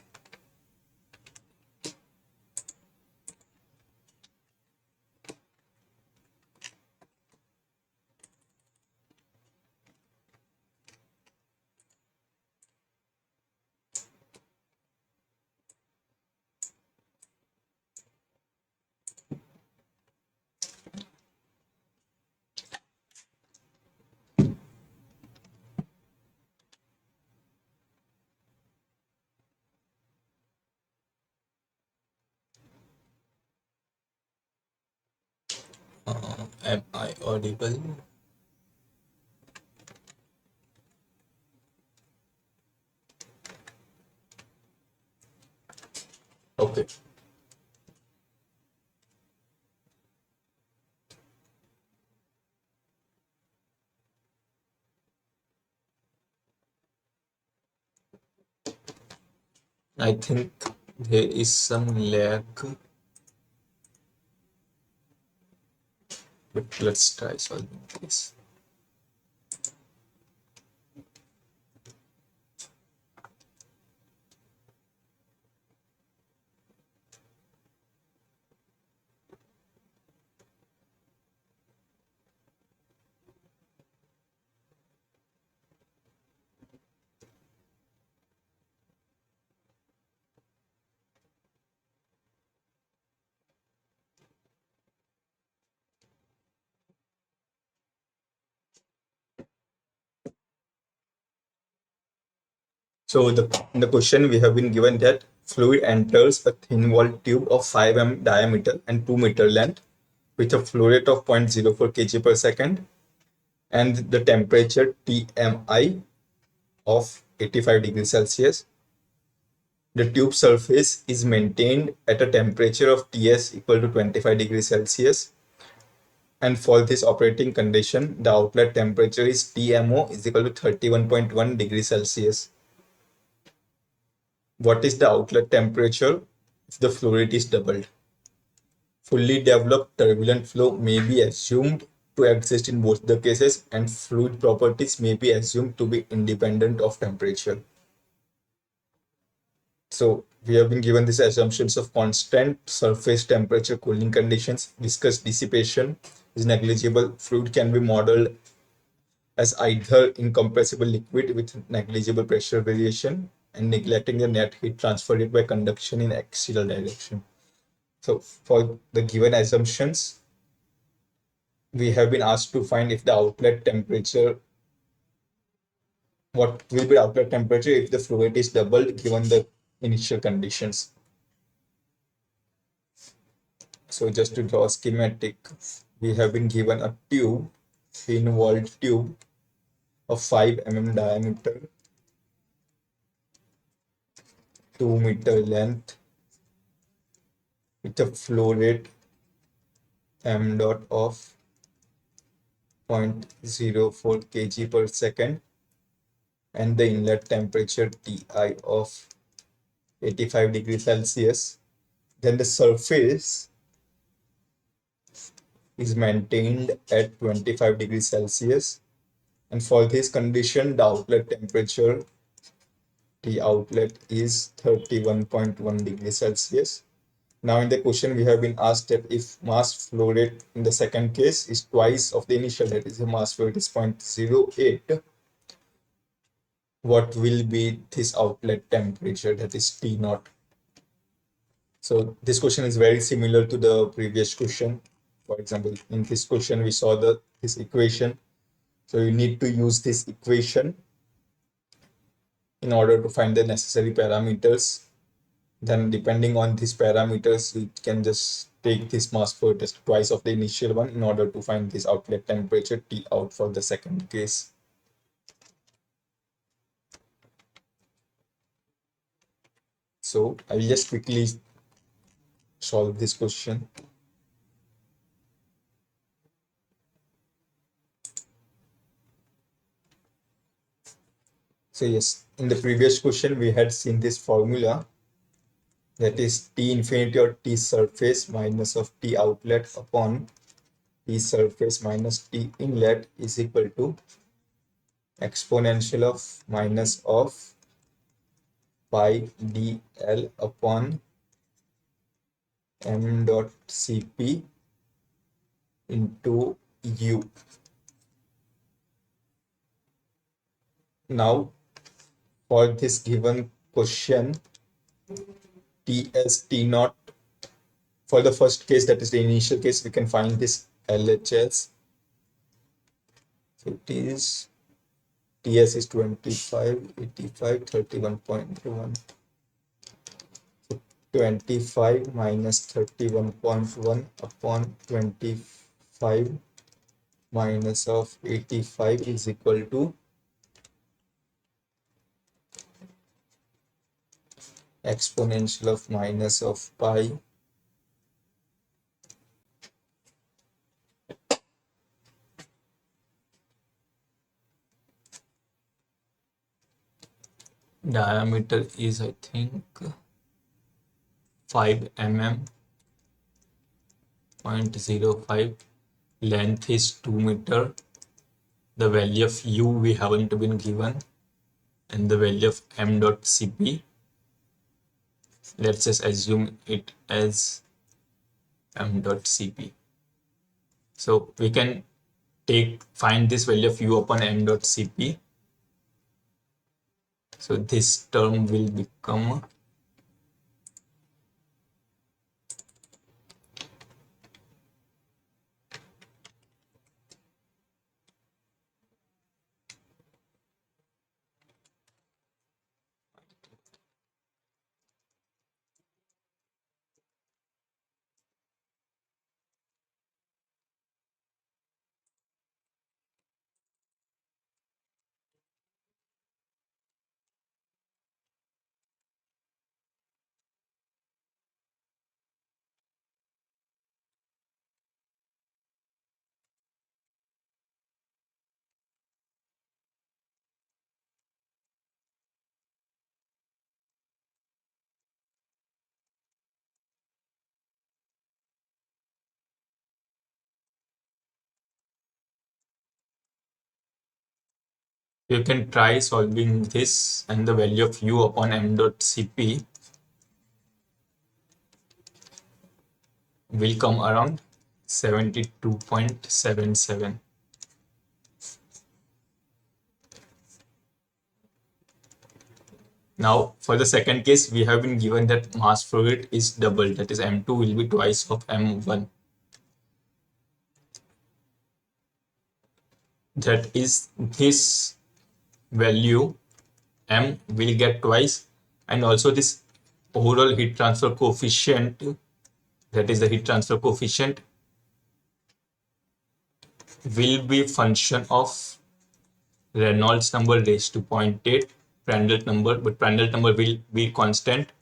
Am I audible? Okay. I think there is some lag, but let's try solving this. So in the question we have been given that fluid enters a thin walled tube of 5 m diameter and 2 meter length with a flow rate of 0.04 kg per second and the temperature Tmi of 85 degrees Celsius. The tube surface is maintained at a temperature of Ts equal to 25 degrees Celsius. And for this operating condition, the outlet temperature is TMO is equal to 31.1 degrees Celsius. What is the outlet temperature if the flow rate is doubled? Fully developed turbulent flow may be assumed to exist in both the cases, and fluid properties may be assumed to be independent of temperature. So we have been given these assumptions of constant surface temperature, cooling conditions, viscous dissipation is negligible. Fluid can be modeled as either incompressible liquid with negligible pressure variation and neglecting the net heat transferred by conduction in axial direction. So for the given assumptions, we have been asked to find if the outlet temperature, what will be the outlet temperature if the fluid is doubled given the initial conditions. So just to draw a schematic, we have been given a tube, thin walled tube of 5 mm diameter, 2 meter length with a flow rate m dot of 0.04 kg per second and the inlet temperature Ti of 85 degrees Celsius. Then the surface is maintained at 25 degrees Celsius. And for this condition, the outlet temperature T outlet is 31.1 degrees Celsius. Now in the question we have been asked that if mass flow rate in the second case is twice of the initial, that is the mass flow rate is 0.08, what will be this outlet temperature, that is T naught. So this question is very similar to the previous question. For example, in this question we saw this equation. So you need to use this equation in order to find the necessary parameters. Then depending on these parameters, you can just take this mass flow test twice of the initial one in order to find this outlet temperature T out for the second case. So I will just quickly solve this question. So yes, in the previous question we had seen this formula, that is T infinity or T surface minus of T outlet upon T surface minus T inlet is equal to exponential of minus of pi dl upon m dot cp into u. Now for this given question, Ts T naught, for the first case, that is the initial case, we can find this LHS. So it is Ts is 25, 85, 31.1. So 25 minus 31.1 upon 25 minus of 85 is equal to exponential of minus of pi diameter is I think 5 mm, 0.05, length is 2 meter, the value of u we haven't been given, and the value of m dot cp, let's just assume it as m dot cp. So we can find this value of u upon m dot cp. So this term will become You can try solving this, and the value of u upon m dot cp will come around 72.77. Now, for the second case, we have been given that mass flow rate is double, that is m2 will be twice of m1. That is, this value m will get twice, and also this overall heat transfer coefficient, that is the heat transfer coefficient, will be function of Reynolds number raised to 0.8, Prandtl number, but Prandtl number will be constant.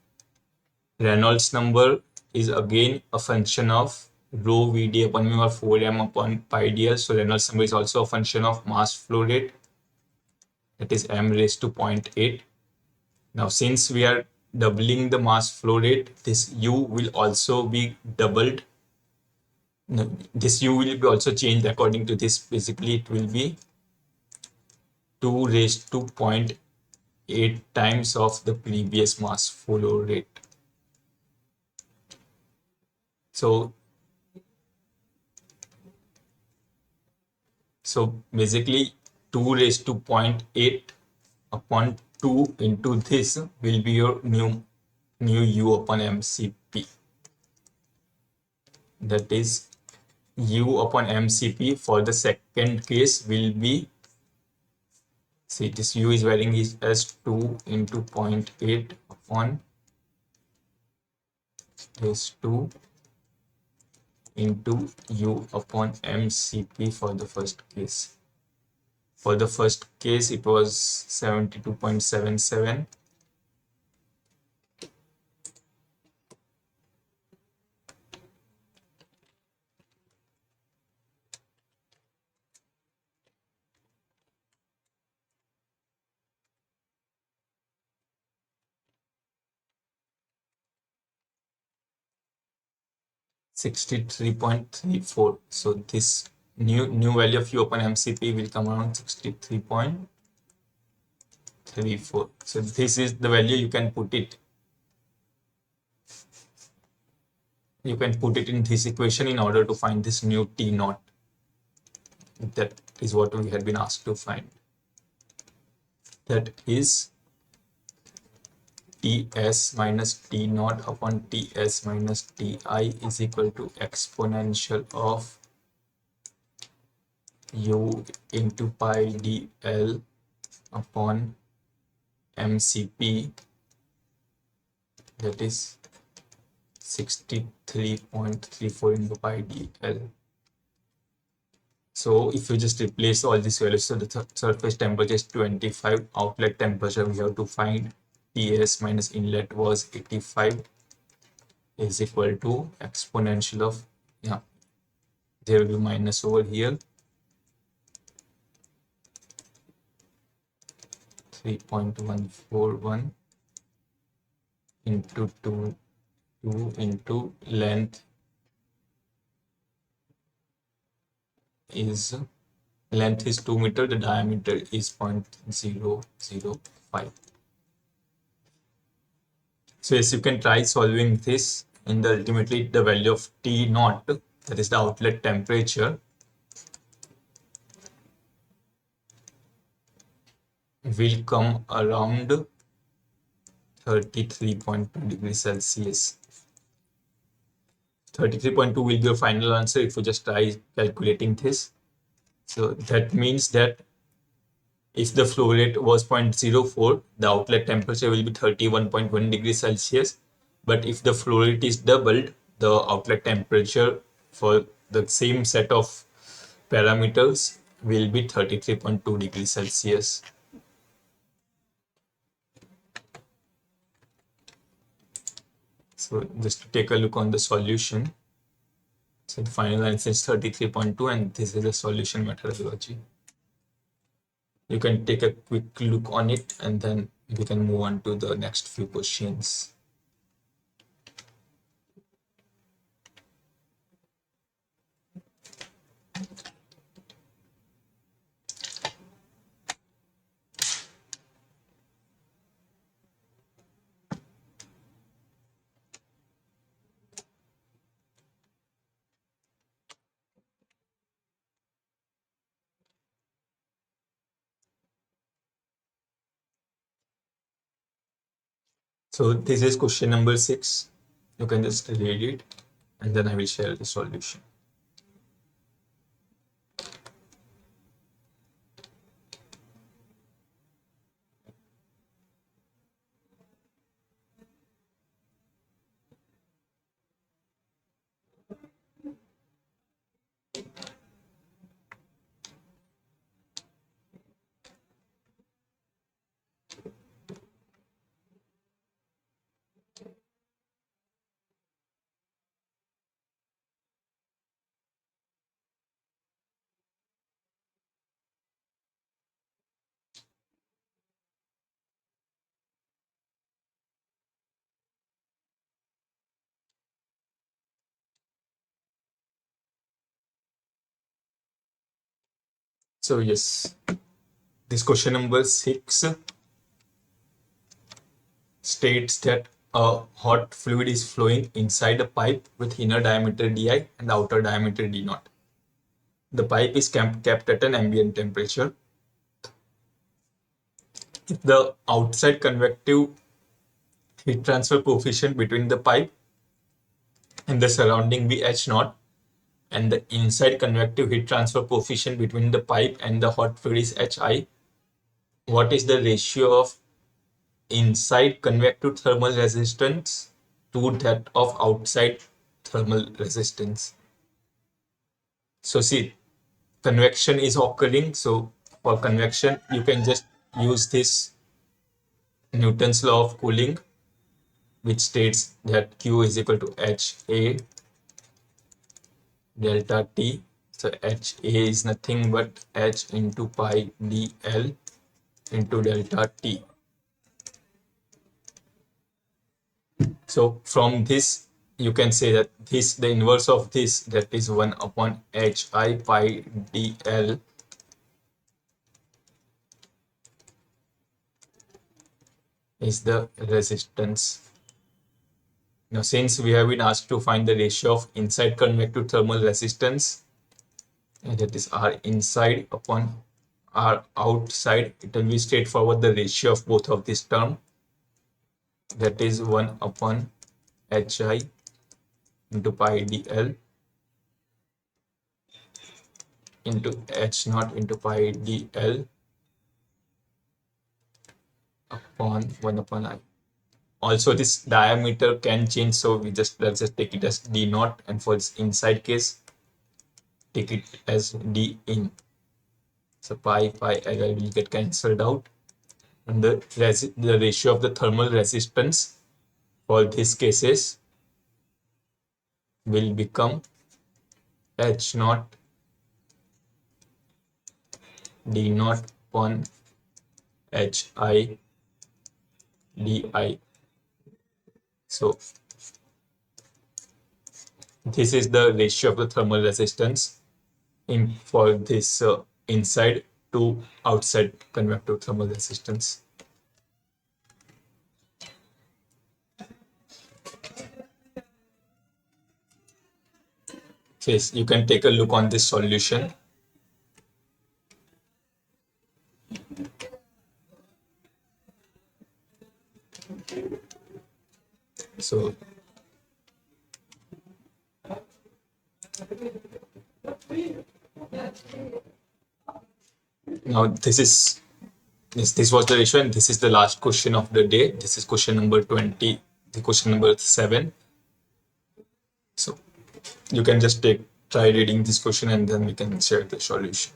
Reynolds number is again a function of rho Vd upon mu or 4m upon pi dl. So Reynolds number is also a function of mass flow rate, that is m raised to 0.8. Now, since we are doubling the mass flow rate, this u will also be doubled. No, this u will be also changed according to this. Basically, it will be 2 raised to 0.8 times of the previous mass flow rate. So basically 2 raised to 0.8 upon 2 into this will be your new u upon mcp. That is, u upon mcp for the second case will be, see, this u is varying as 2 into 0.8 upon this 2 into u upon mcp for the first case. For the first case, it was 72.77. $63.34. So this new value of u upon mcp will come around 63.34. So this is the value you can put it. You can put it in this equation in order to find this new T naught. That is what we had been asked to find. That is Ts minus T naught upon Ts minus Ti is equal to exponential of u into pi dl upon mcp, that is 63.34 into pi dl. So if you just replace all these values, so the surface temperature is 25, outlet temperature we have to find Ts minus inlet was 85 is equal to exponential of, yeah, there will be minus over here, 3.141 into 2 into length is 2 meters, the diameter is 0.005. So yes, you can try solving this, and ultimately the value of T naught, that is the outlet temperature, will come around 33.2 degrees Celsius. 33.2 will be your final answer if you just try calculating this. So that means that if the flow rate was 0.04, the outlet temperature will be 31.1 degrees Celsius. But if the flow rate is doubled, the outlet temperature for the same set of parameters will be 33.2 degrees Celsius. So just to take a look on the solution. So the final answer is 33.2, and this is the solution methodology. You can take a quick look on it, and then we can move on to the next few questions. So this is question number 6. You can just read it and then I will share the solution. So yes, this question number 6 states that a hot fluid is flowing inside a pipe with inner diameter di and outer diameter d naught. The pipe is kept at an ambient temperature. If the outside convective heat transfer coefficient between the pipe and the surrounding be H naught, and the inside convective heat transfer coefficient between the pipe and the hot fluid is Hi, what is the ratio of inside convective thermal resistance to that of outside thermal resistance? So see, convection is occurring. So for convection, you can just use this Newton's law of cooling, which states that Q is equal to HA delta T. So HA is nothing but H into pi dL into delta T. So from this, you can say that this, the inverse of this, that is 1 upon Hi pi dL is the resistance. Now, since we have been asked to find the ratio of inside convective thermal resistance, and that is R inside upon R outside, it will be straightforward the ratio of both of this term, that is 1 upon Hi into pi dL into H naught into pi dL upon 1 upon I. Also, this diameter can change, so let's just take it as d naught, and for this inside case, take it as d in. So pi L will get cancelled out, and the ratio of the thermal resistance for these cases will become H naught d naught upon Hi di. So this is the ratio of the thermal resistance in for this inside to outside convective thermal resistance. So yes, you can take a look on this solution. So now this was the ratio, and this is the last question of the day. This is question number 20, the question number 7. So you can just try reading this question and then we can share the solution.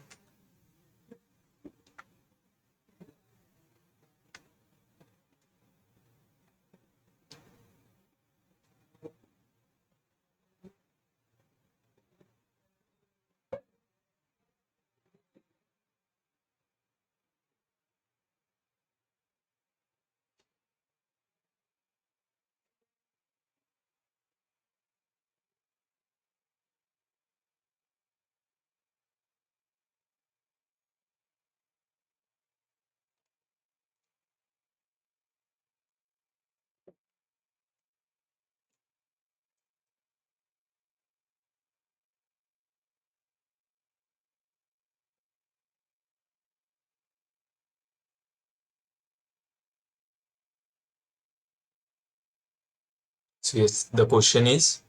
So yes, the question is,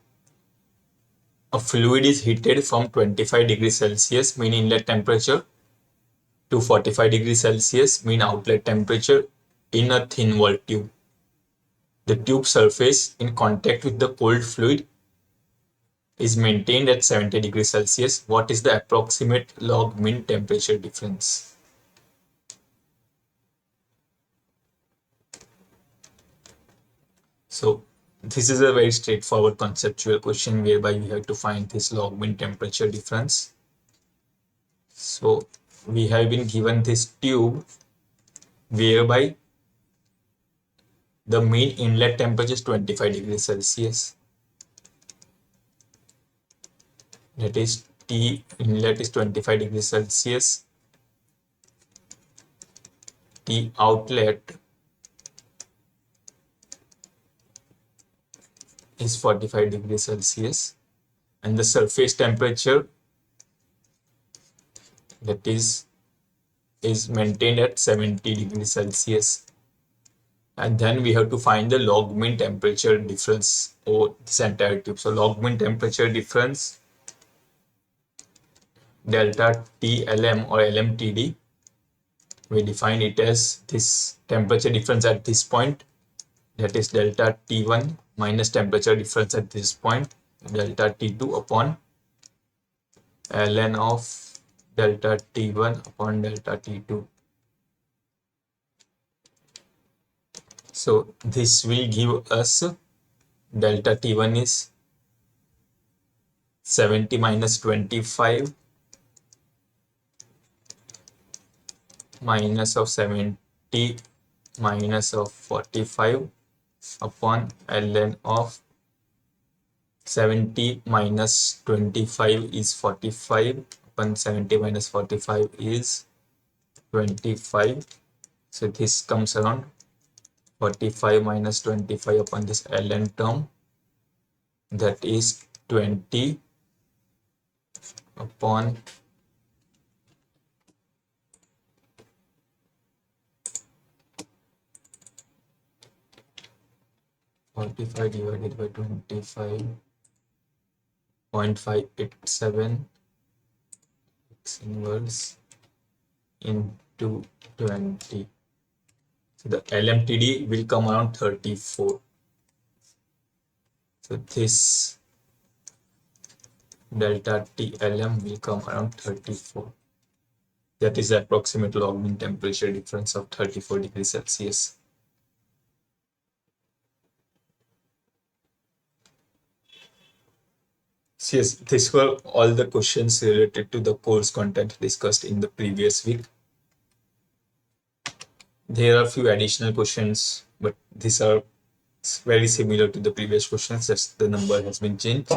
a fluid is heated from 25 degrees Celsius mean inlet temperature to 45 degrees Celsius mean outlet temperature in a thin wall tube. The tube surface in contact with the cold fluid is maintained at 70 degrees Celsius. What is the approximate log mean temperature difference? So this is a very straightforward conceptual question whereby we have to find this log mean temperature difference. So we have been given this tube whereby the mean inlet temperature is 25 degrees Celsius. That is T inlet is 25 degrees Celsius. T outlet is 45 degrees Celsius, and the surface temperature, that is maintained at 70 degrees Celsius. And then we have to find the log mean temperature difference over this entire tube. So log mean temperature difference, delta TLM or LMTD, we define it as this temperature difference at this point, that is delta T1 minus temperature difference at this point, delta T2 upon ln of delta T1 upon delta T2. So this will give us delta T1 is 70 minus 25 minus of 70 minus of 45 upon ln of 70 minus 25 is 45 upon 70 minus 45 is 25. So this comes around 45 minus 25 upon this ln term, that is 20 upon 45 divided by 25.587 x inverse into 20. So the LMTD will come around 34. So this delta TLM will come around 34. That is the approximate log mean temperature difference of 34 degrees Celsius. So yes, these were all the questions related to the course content discussed in the previous week. There are a few additional questions, but these are very similar to the previous questions, just the number has been changed.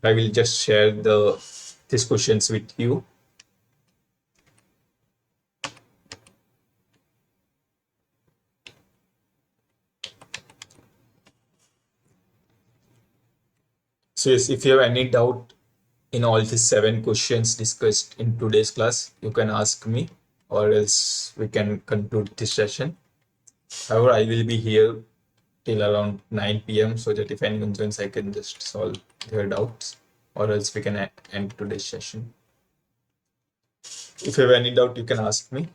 I will just share these questions with you. So yes, if you have any doubt in all these 7 questions discussed in today's class, you can ask me, or else we can conclude this session. However, I will be here till around 9 p.m. so that if anyone joins, I can just solve their doubts, or else we can end today's session. If you have any doubt, you can ask me.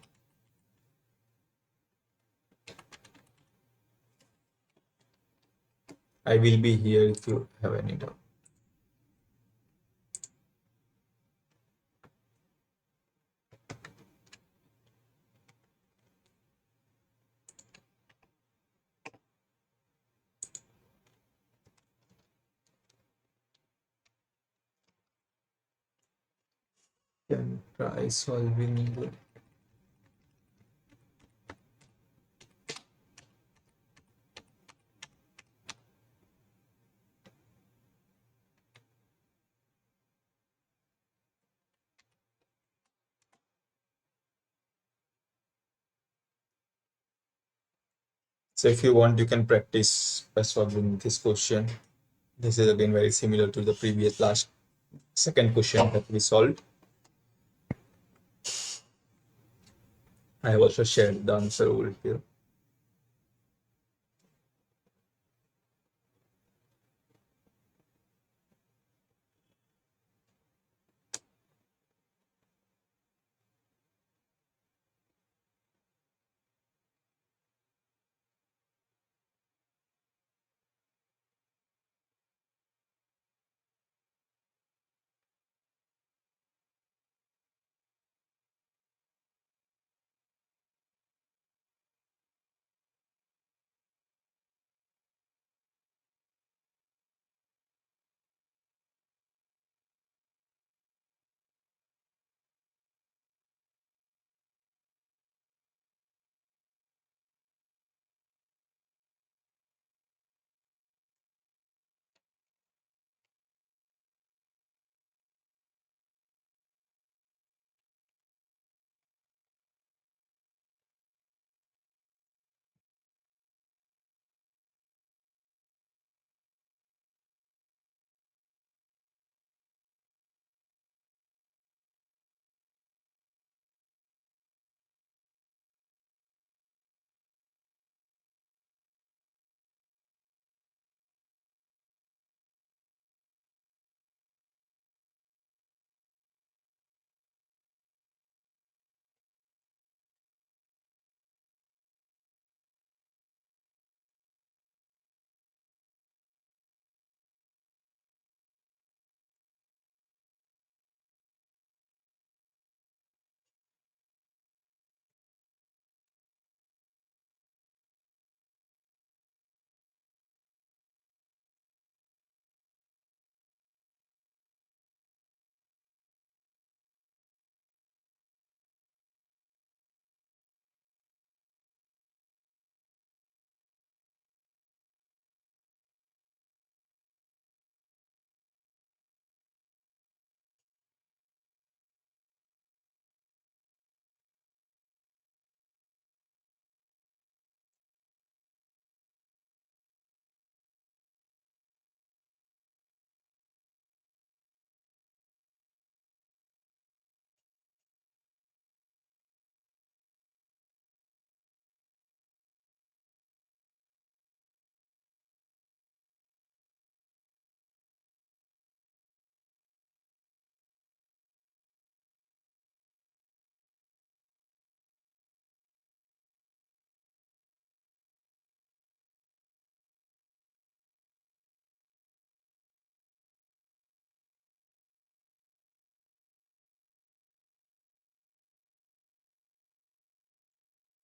I will be here if you have any doubt. Can try solving the So if you want, you can practice by solving this question. This is again very similar to the previous second question that we solved. I have also shared the answer over here.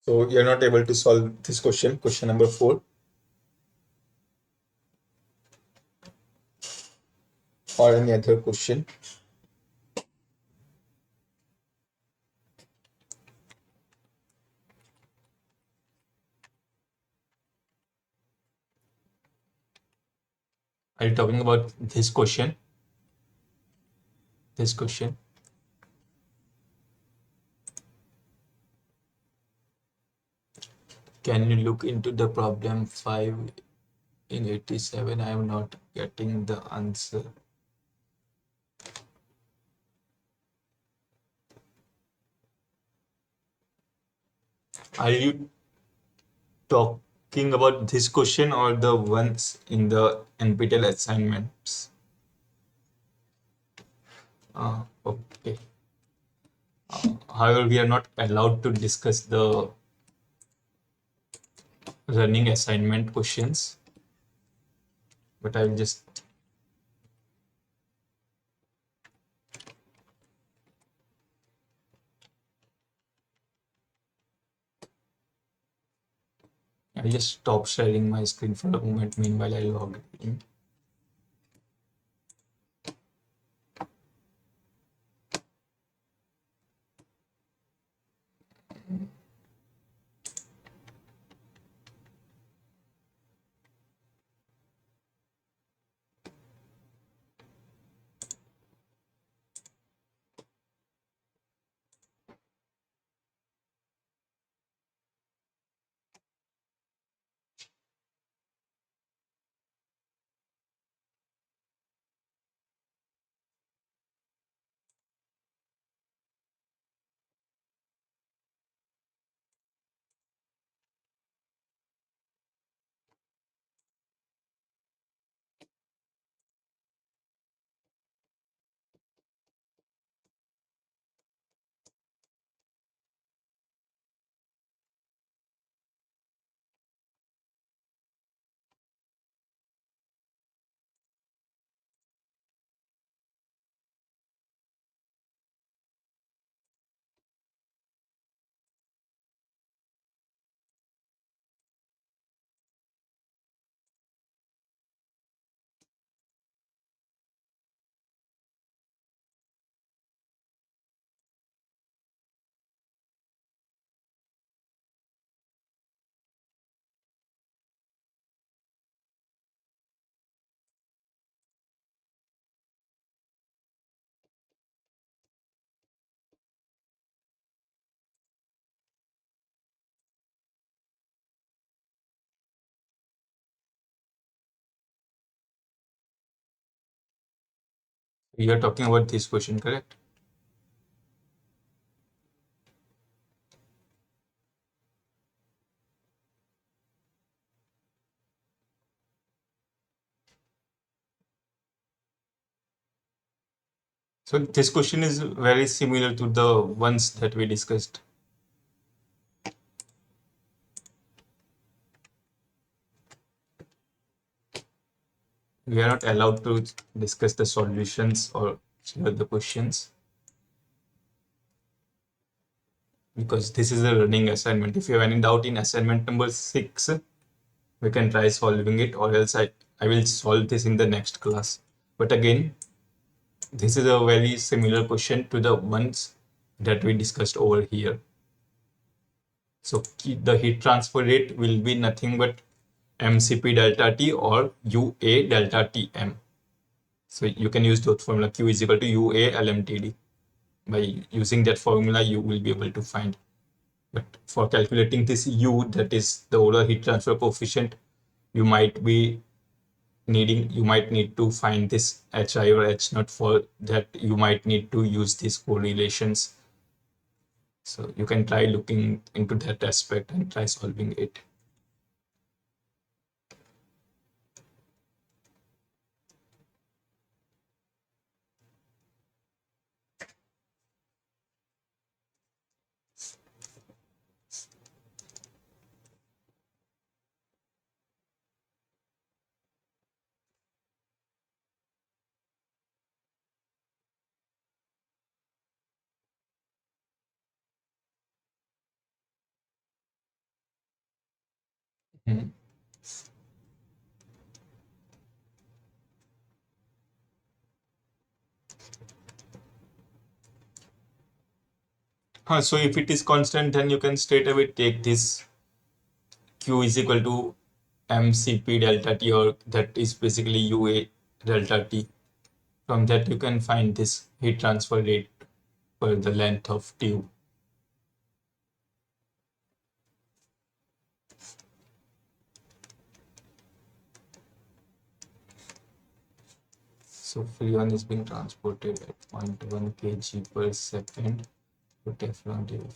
So you're not able to solve this question, question number 4, or any other question. Are you talking about this question? This question. Can you look into the problem 5 in 87? I am not getting the answer. Are you talking about this question or the ones in the NPTEL assignments? Okay. However, we are not allowed to discuss the running assignment questions, but I'll just stop sharing my screen for a moment. Meanwhile, I log in. You're talking about this question, correct? So this question is very similar to the ones that we discussed. We are not allowed to discuss the solutions or share the questions because this is a running assignment. If you have any doubt in assignment number 6, we can try solving it, or else I will solve this in the next class. But again, this is a very similar question to the ones that we discussed over here. So the heat transfer rate will be nothing but mCp delta T or UA delta Tm. So you can use that formula, Q is equal to UA LMTD. By using that formula, you will be able to find. But for calculating this U, that is the overall heat transfer coefficient, you might need to find this HI or H naught. For that, you might need to use these correlations. So you can try looking into that aspect and try solving it. Hmm. So if it is constant, then you can straight away take this Q is equal to mCp delta T, or that is basically UA delta T. From that, you can find this heat transfer rate per the length of tube. So freon is being transported at zero point 0.1 kg per second to Teflon tube.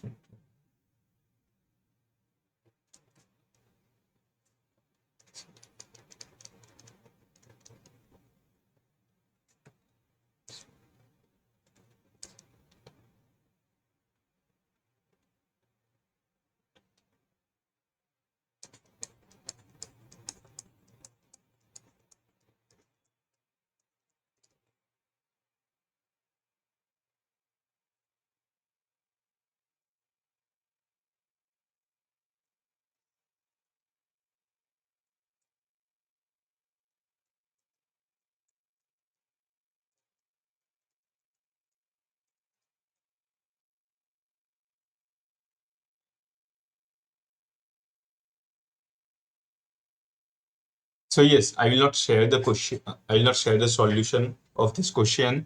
So yes, I will not share the question. I will not share the solution of this question.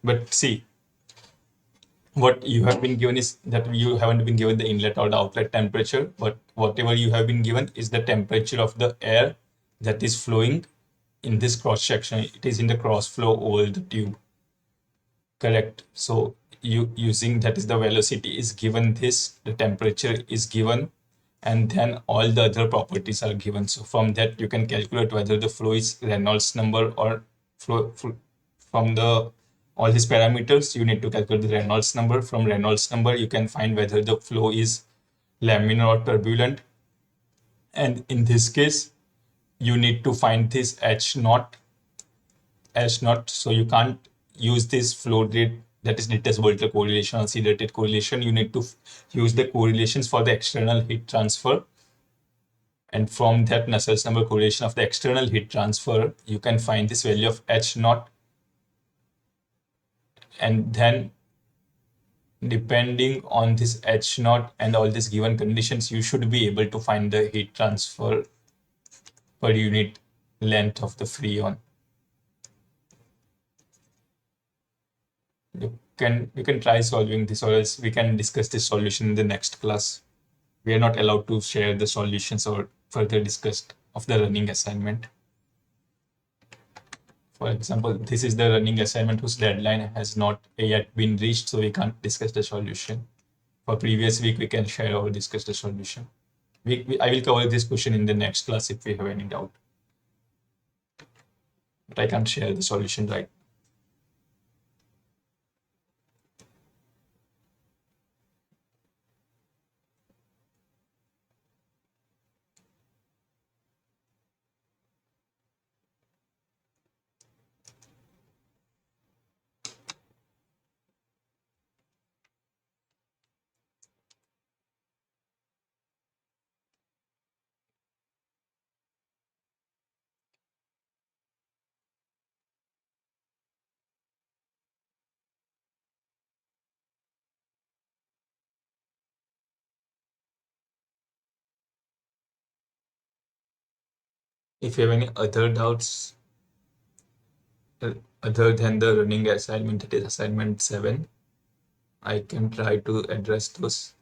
But see, what you have been given is that you haven't been given the inlet or the outlet temperature, but whatever you have been given is the temperature of the air that is flowing in this cross section. It is in the cross flow over the tube. Correct. So you using that is the velocity is given this, the temperature is given, and then all the other properties are given. So from that you can calculate whether the flow is Reynolds number or flow from the all these parameters. You need to calculate the Reynolds number. From Reynolds number you can find whether the flow is laminar or turbulent. And in this case, you need to find this H naught as not, so you can't use this flow rate that is detectable to correlation or C-rated correlation. You need to use the correlations for the external heat transfer, and from that Nusselt's number correlation of the external heat transfer you can find this value of H naught, and then depending on this H naught and all these given conditions you should be able to find the heat transfer per unit length of the freon. You can try solving this, or else we can discuss this solution in the next class. We are not allowed to share the solutions or further discussed of the running assignment. For example, this is the running assignment whose deadline has not yet been reached, so we can't discuss the solution. For previous week, we can share or discuss the solution. I will cover this question in the next class if we have any doubt. But I can't share the solution right. If you have any other doubts other than the running assignment, that is assignment 7, I can try to address those.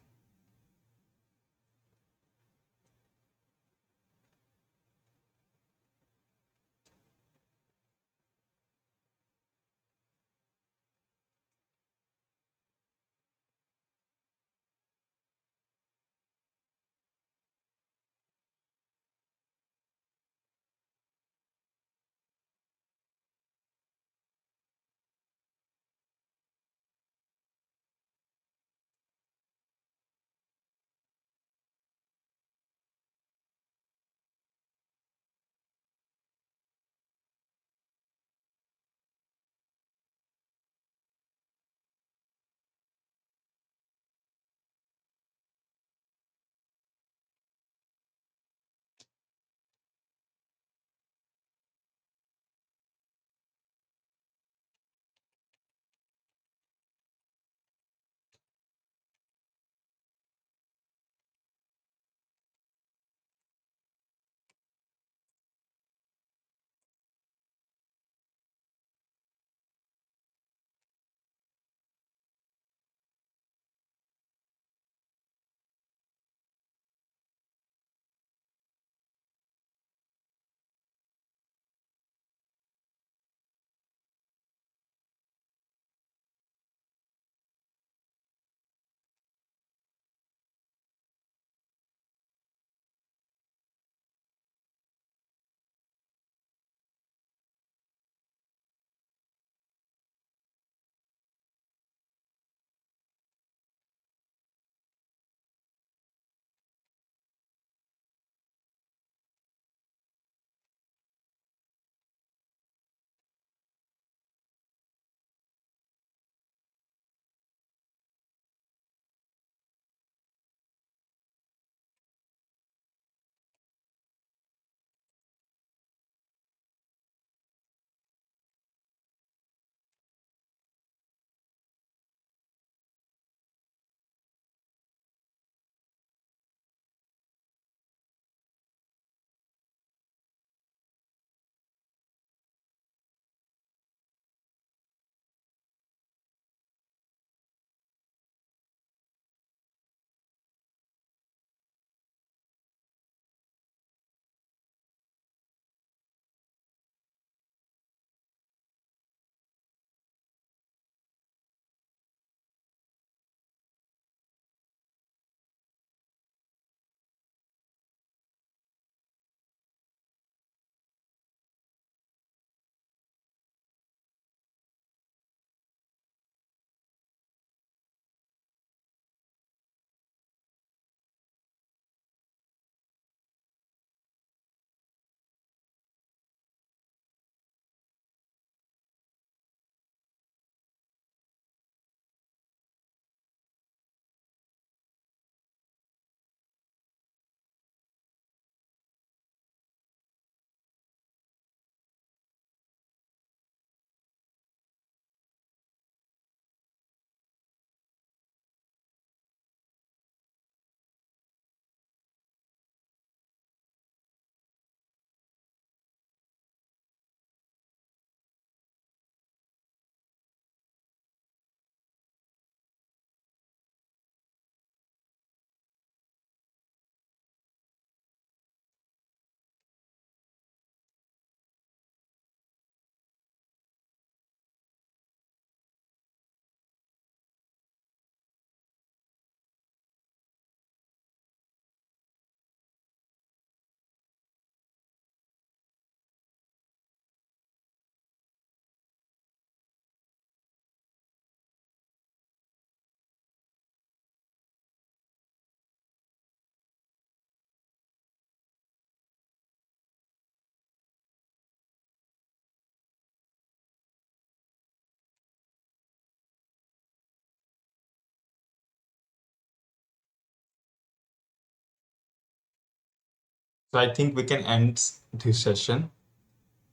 So I think we can end this session.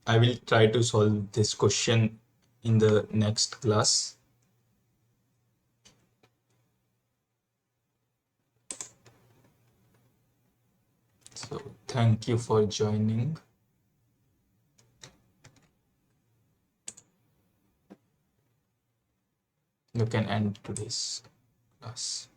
I will try to solve this question in the next class. So thank you for joining. You can end today's class.